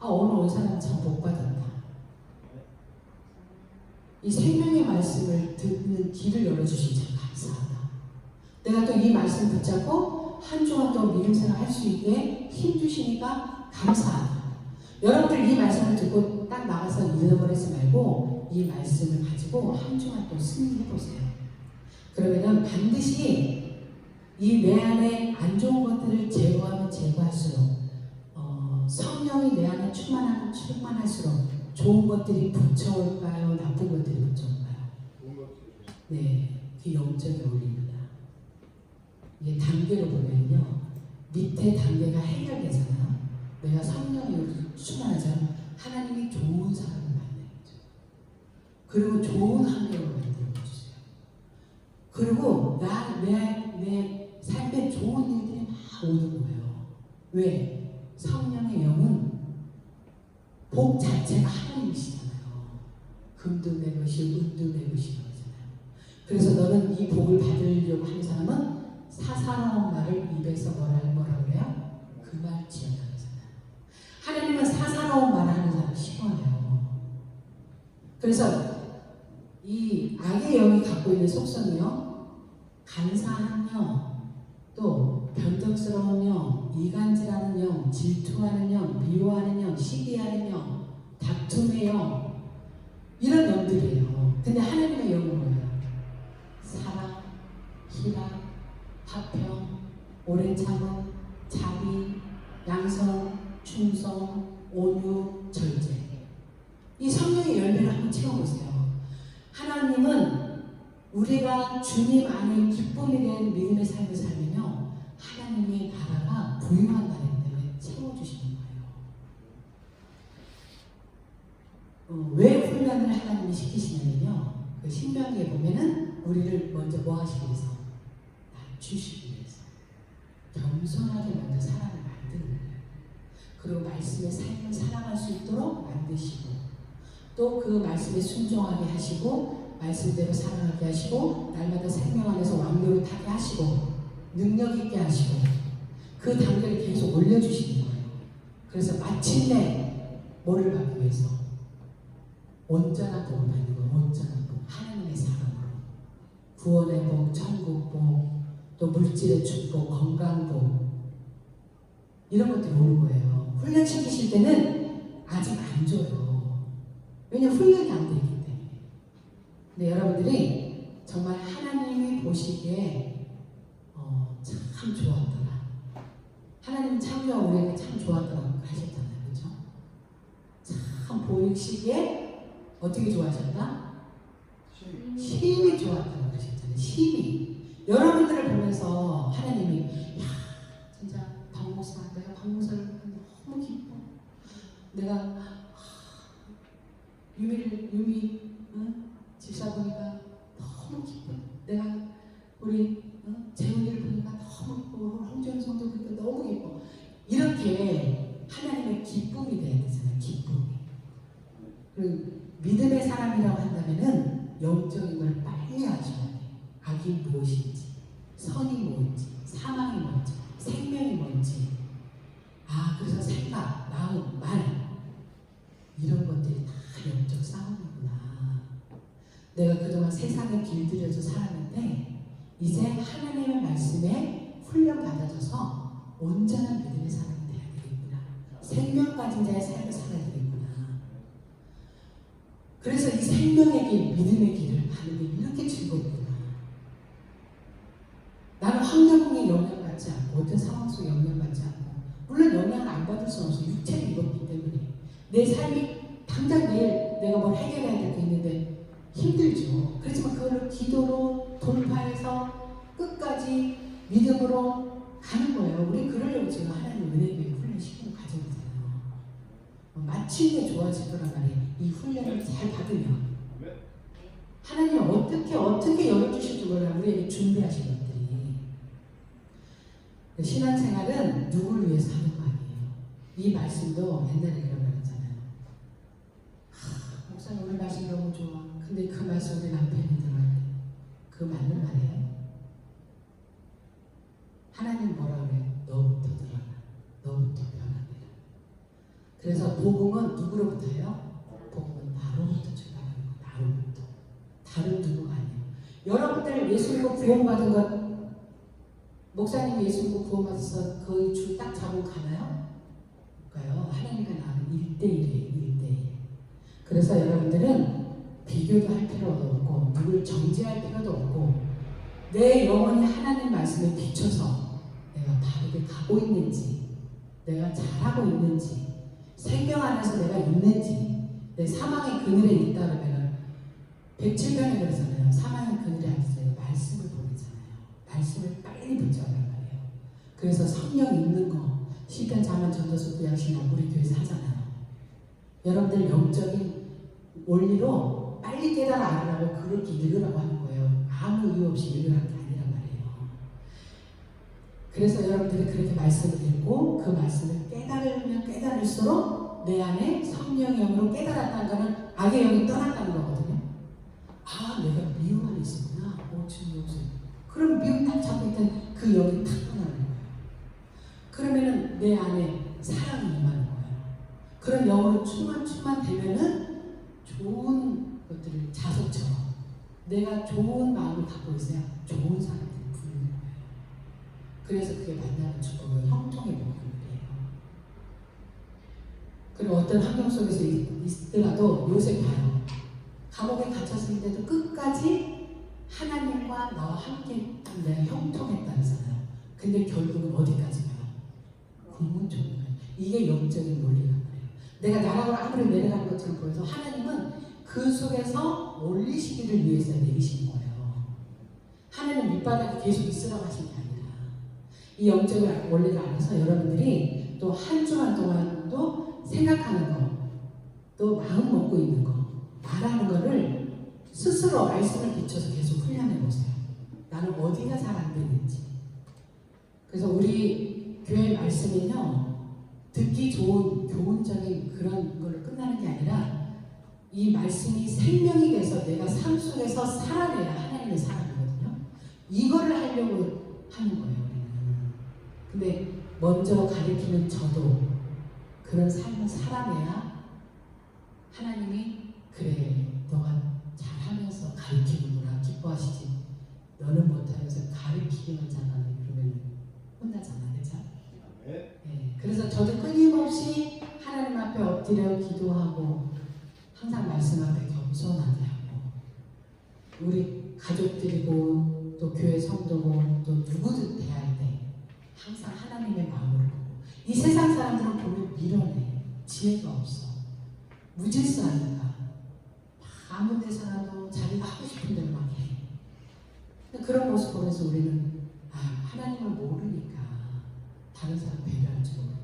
오늘 온 사람은 참 복받았다. 이 생명의 말씀을 듣는 길을 열어주신 참 감사하다. 내가 또 이 말씀 붙잡고 한 주간 또 믿음 생활 할 수 있게 힘주시니까 감사하다. 여러분들 이 말씀을 듣고 딱 나가서 잃어버리지 말고 이 말씀을 가지고 한 주간 또 승리해보세요. 그러면은 반드시 이 내 안에 안 좋은 것들을 제거하면 제거할수록, 성령이 내 안에 충만하면 충만할수록 좋은 것들이 붙여올까요? 나쁜 것들이 붙여올까요? 네, 그 영적인 원리입니다. 이게 단계로 보면요, 밑에 단계가 해결되잖아요. 내가 성령이 충만하잖아요. 하나님이 좋은 사람을 만들어주죠. 그리고 좋은 환경을 만들어주세요. 그리고 내 삶에 좋은 일들이 막 오는 거예요. 왜? 성령의 영은 복 자체가 하나님이시잖아요. 금도 내 것이, 은도 내 것이라고 하잖아요. 그래서 너는 이 복을 받으려고 하는 사람은 사사로운 말을 입에서 뭐라 그래요? 그 말 지어라 그러잖아요. 하나님은 사사로운 말 하는 사람 싫어해요. 그래서 이 악의 영이 갖고 있는 속성이요, 간사한 영, 또 변덕스러운 영, 이간질하는 영, 질투하는 영, 미워하는 영, 시기하는 영, 다툼의 영, 이런 영들이에요. 근데 하나님의 영은 뭐예요? 사랑, 희락, 화평, 오래 참음, 자비, 양성, 충성, 온유, 절제. 이 성령의 열매를 한번 채워보세요. 하나님은 우리가 주님 안에 기쁨이 되는 믿음의 삶을 살면요, 하나님의 나라가 부유한 나라이기 때문에 채워주시는 거예요. 왜 훈련을 하나님이 시키시냐면요. 그 신명기에 보면은 우리를 먼저 뭐 하시기 위해서? 낮추시기 위해서. 겸손하게 먼저 사람을 만드는 거예요. 그리고 말씀의 삶을 살아갈 수 있도록 만드시고 또 그 말씀에 순종하게 하시고 말씀대로 살아가게 하시고 날마다 생명 안에서 왕노릇하게 하시고 능력 있게 하시고 그 단계를 계속 올려주시는 거예요. 그래서 마침내 뭐를 받기 위해서? 온전한 복을 받는 거예요. 온전한 복. 하나님의 사랑으로. 구원의 복, 천국 복, 또 물질의 축복, 건강 복 이런 것들이 오는 거예요. 훈련시키실 때는 아직 안 줘요. 왜냐면 훈련이 안 되기 때문에. 근데 여러분들이 정말 하나님이 보시기에 참 좋았더라. 하나님 창조가 우리에게 참 좋았더라고 하셨잖아요. 그렇죠? 참 보이시기에 어떻게 좋아하셨다? 심히 좋았다고 그러셨잖아요. 심히. 여러분들을 보면서 하나님이 야 진짜 박목사 내가 박목사를 너무 기뻐. 내가 유미 집사 보니까 너무 기뻐. 내가 우리 재훈이를 보니까 너무 기뻐. 홍준 성도 보니까 너무 기뻐. 이렇게 하나님의 기쁨이 돼야 되잖아요. 기쁨이. 그리고 믿음의 사람이라고 한다면은 영적인 걸 빨리 아셔야 돼요. 악이 무엇인지, 선이 뭔지, 사망이 뭔지, 생명이 뭔지. 그래서 생각, 마음, 말 이런 것들이 다 영적 싸움이구나. 내가 그동안 세상에 길들여져 살았는데 이제 하나님의 말씀에 훈련받아져서 온전한 믿음의 사람이 돼야 되겠구나. 생명 가진 자의 삶을 살아야 되겠구나. 그래서 이 생명의 길, 믿음의 길을 가는 게 이렇게 즐겁구나. 나는 환경에 영향받지 않고 어떤 상황 속에 영향받지 않고 물론 영향을 안 받을 수는 없어. 육체를 입었기 때문에 내 삶이 당장 내일 내가 뭘 해결해야 될 게 있는데 힘들죠. 그렇지만 그거를 기도로 돌파해서 끝까지 믿음으로 가는 거예요. 우리 그러려고 지금 하나님 은혜교회 훈련시키는 과정이잖아요. 마침내 좋아질 거란 말이에요. 이 훈련을 잘 받으면 하나님 어떻게 열어주실지 몰라. 우리에게 준비하신 것들이. 신앙생활은 누구를 위해서 하는 거 아니에요. 이 말씀도 옛날에 그런 말 했잖아요. 목사님 오늘 말씀 너무 좋아. 근데 그 말씀 우리 남편이 들어야 돼. 그 맞는 말이에요. 하나님 뭐라 그래? 너부터 들어라. 너부터 변화되라. 그래서 복음은 누구로부터예요? 복음은 나로부터 출발하는 거. 나로부터. 다른 누구가 아니에요. 여러분들 예수 믿고 구원받은 것 목사님이 예수 믿고 구원받아서 거의 줄 딱 잡으면 가나요? 가요. 하나님과 나는 1대1이에요. 1대1. 그래서 여러분들은 비교도 할 필요도 없고 누굴 정죄할 필요도 없고 내 영혼이 하나님 말씀에 비춰서 내가 바르게 가고 있는지 내가 잘하고 있는지 생명 안에서 내가 있는지 내 사망의 그늘에 있다 그러면 107편에 그러잖아요. 사망의 그늘에 앉아서 말씀을 보내잖아요. 말씀을 빨리 붙잡으란 말이에요. 그래서 성령 있는 거 시편 자만 전도서 구약신약 우리 교회에서 하잖아요. 여러분들 영적인 원리로 빨리 깨달아 알으라고 그렇게 읽으라고 하는 거예요. 아무 이유 없이 읽으라는 게 아니란 말이에요. 그래서 여러분들이 그렇게 말씀을 읽고 그 말씀을 깨달으면 깨달을수록 내 안에 성령의 영으로 깨달았다는 거는 악의 영이 떠났다는 거거든요. 내가 미움 안에 있었구나. 주님 없어요. 그럼 미움 딱 잡고 있던 그 영이 탁 떠나는 거예요. 그러면은 내 안에 사랑이 임하는 거예요. 그런 영으로 충만되면은 좋은 것들을 자석처럼 내가 좋은 마음을 갖고 있어야 좋은 사람들이 부르는 거예요. 그래서 그게 만나는 축복은 형통의 복음이에요. 그리고 어떤 환경 속에서 있더라도 요새 봐요. 감옥에 갇혔을 때도 끝까지 하나님과 나와 함께 내가 형통했다잖아요. 근데 결국은 어디까지 가요? 공문 쪽으로 가요. 이게 영적인 논리란 말이에요. 내가 나락으로 아무리 내려가는 것처럼 보여서 하나님은 그 속에서 올리시기를 위해서 내리시는 거예요. 하나님 밑바닥에 계속 있으라고 하신 게 아니라 이 영적인 원리를 알아서 여러분들이 또 한 주간 동안도 생각하는 거 또 마음 먹고 있는 거, 말하는 거를 스스로 말씀을 비춰서 계속 훈련해 보세요. 나는 어디가 잘 안 되는지. 그래서 우리 교회 말씀은요, 듣기 좋은 교훈적인 그런 걸로 끝나는 게 아니라 이 말씀이 생명이 돼서 내가 삶 속에서 살아내야 하나님의 사람이거든요. 이거를 하려고 하는 거예요, 우리는. 근데 먼저 가르치는 저도 그런 삶을 살아내야 하나님이 그래, 너가 잘하면서 가르치는구나 기뻐하시지. 너는 못하면서 가르치기만 잘하네. 그러면 혼나잖아, 그죠? 네. 그래서 저도 끊임없이 하나님 앞에 엎드려 기도하고 항상 말씀 앞에 겸손하게 하고 우리 가족들이고 또 교회 성도고 또 누구든 대할 때 항상 하나님의 마음으로 보고 이 세상 사람들은 보면 밀어내. 지혜가 없어. 무질서하니까 아무 데서라도 자기가 하고 싶은 대로 막 해. 그런 모습 보면서 우리는 하나님을 모르니까 다른 사람 배려할 줄 모르고.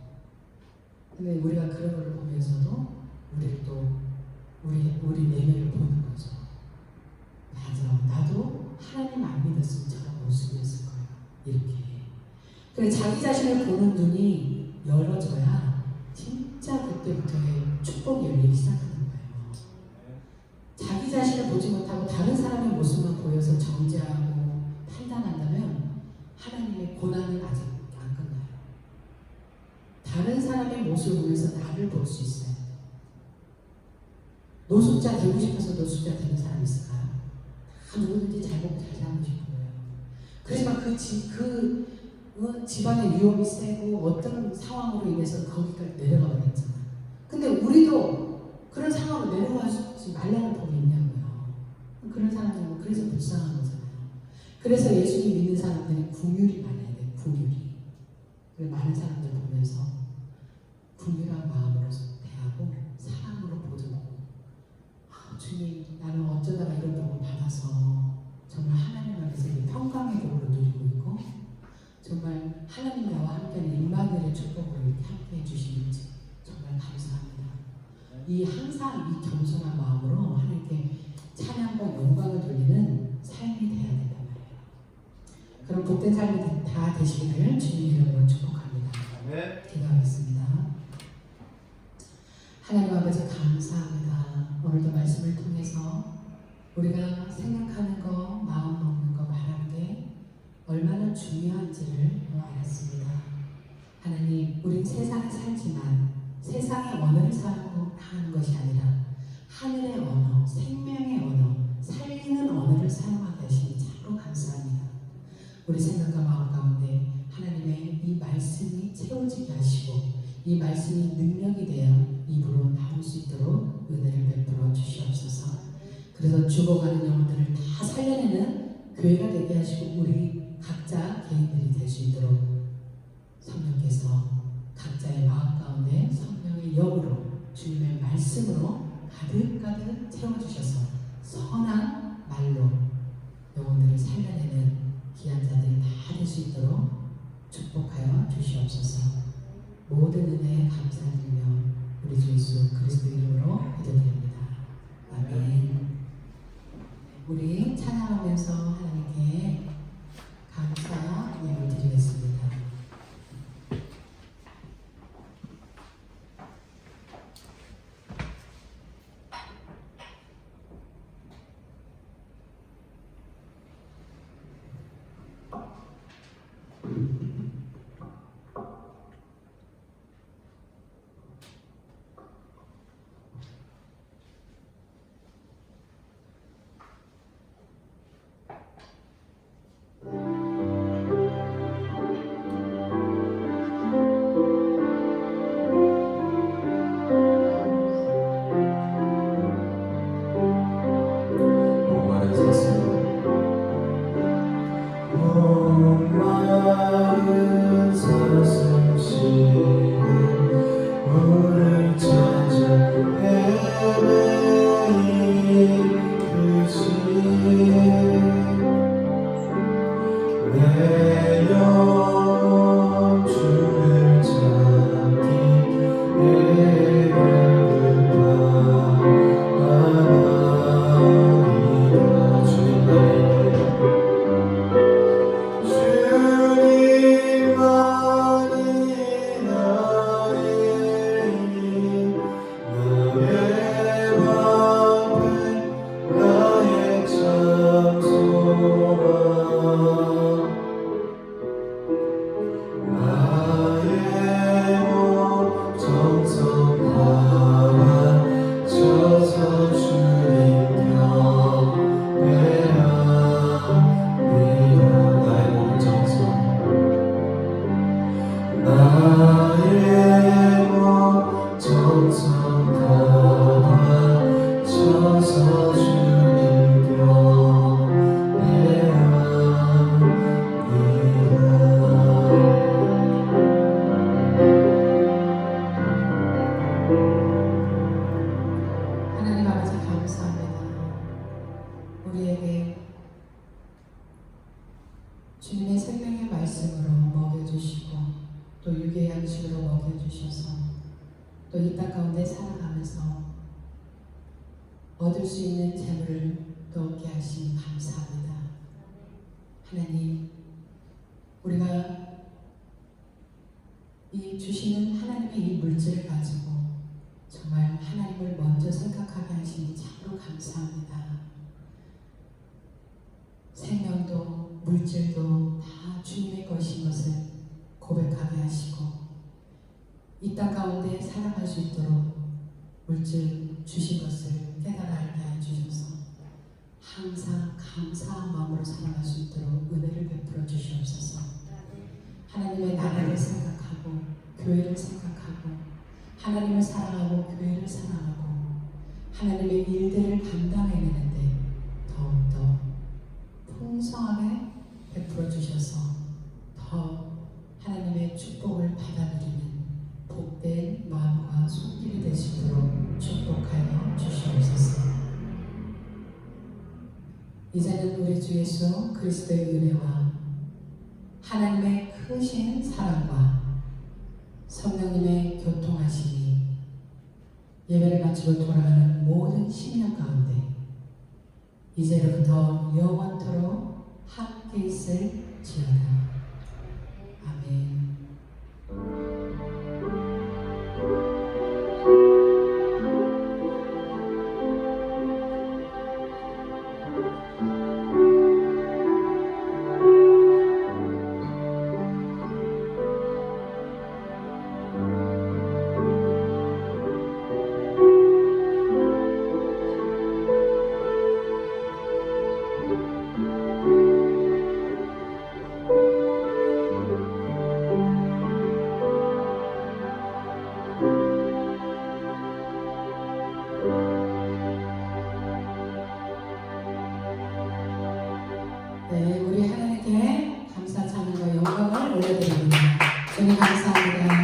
근데 우리가 그런 걸 보면서도 우리를 또 우리 내면을 보는 거죠. 맞아, 나도 하나님 안 믿었으면 저런 모습이었을 거야. 이렇게. 그래, 자기 자신을 보는 눈이 열어져야 진짜 그때부터의 축복이 열리기 시작하는 거예요. 자기 자신을 보지 못하고 다른 사람의 모습만 보여서 정죄하고 판단한다면 하나님의 고난은 아직 안 끝나요. 다른 사람의 모습을 보면서 나를 볼 수 있어요. 노숙자 되고 싶어서 노숙자 되는 사람 있을까요? 다 누구든지 잘 먹고 잘 살고 싶은 거예요. 그렇지만 그 집안의 위험이 세고 어떤 상황으로 인해서 거기까지 내려가 버렸잖아. 근데 우리도 그런 상황으로 내려가지 말라는 법이 있냐고요. 그런 사람들은 그래서 불쌍한 거잖아요. 그래서 예수님 믿는 사람들이 긍휼이 많아야 돼. 긍휼이. 많은 사람들 보면서 긍휼한 마음으로 대하고 사랑으로 보듬고 주님, 나는 어쩌다가 이런 복을 받아서 정말 하나님 앞에서 이 평강의 복을 누리고 있고 정말 하나님 나와 함께하는 임마누엘의 축복을 이렇게 함께 해주시는지 정말 감사합니다. 이 항상 이 겸손한 마음으로 하나님께 찬양과 영광을 돌리는 삶이 되어야 된단 말이에요. 그럼 복된 삶이 다 되시기를 주님 이름으로 축복합니다. 기도하겠습니다. 하나님 아버지 감사합니다. 오늘도 말씀을 통해서 우리가 생각하는 거, 마음 먹는 거, 말하는 게 얼마나 중요한지를 알았습니다. 하나님, 우린 세상에 살지만 세상의 언어를 사용하는 것이 아니라 하늘의 언어, 생명의 언어, 살리는 언어를 사용하게 하시니 참으로 감사합니다. 우리 생각과 마음 가운데 하나님의 이 말씀이 채워지게 하시고 이 말씀이 능력이 되어 입으로 나올 수 있도록 은혜를 베풀어 주시옵소서. 그래서 죽어가는 영혼들을 다 살려내는 교회가 되게 하시고 우리 각자 개인들이 될 수 있도록 성령께서 각자의 마음 가운데 성령의 영으로 주님의 말씀으로 가득가득 채워주셔서 선한 말로 영혼들을 살려내는 귀한 자들이 다 될 수 있도록 축복하여 주시옵소서. 모든 은혜에 감사드리며 우리 주 예수 그리스도 이름으로 기도드립니다. 아멘. 우리 찬양하면서 하나님께 감사 예물 드리겠습니다. 서서 주님 경배합니다. 나의 몸 정성 나의 몸 정성 다 바쳐서 주님 경배합니다. 하나님 아버지 감사합니다. 우리에게 주님의 생명의 말씀으로 먹여주시고 또 육의 양식으로 먹여주셔서 또 이 땅 가운데 살아가면서 얻을 수 있는 재물을 또 얻게 하시니 감사합니다. 하나님, 우리가 이 주시는 하나님의 이 물질을 가지고 정말 하나님을 먼저 생각하게 하시니 참으로 감사합니다. 생명도 물질도 다 주님의 것인 것을 고백하게 하시고 이 땅 가운데 살아갈 수 있도록 물질 주신 것을 깨달아 알게 해주셔서 항상 감사한 마음으로 살아갈 수 있도록 은혜를 베풀어 주시옵소서. 하나님의 나라를 생각하고 교회를 생각하고 하나님을 사랑하고 교회를 사랑하고 하나님의 일들을 감당해내는데 더욱더 풍성하게 베풀어 주셔서 더 하나님의 축복을 받아들이는 복된 마음과 손길이 될 수 있도록 축복하여 주시옵소서. 이제는 우리 주 예수 그리스도의 은혜와 하나님의 크신 사랑과 성령님의 교통하심이 예배를 마치고 돌아가는 모든 심령 가운데 이제로부터 영원토록 함께 있을지어다. 아멘. 네, 우리 하나님께 감사 찬양과 영광을 올려드립니다. 주님 감사합니다.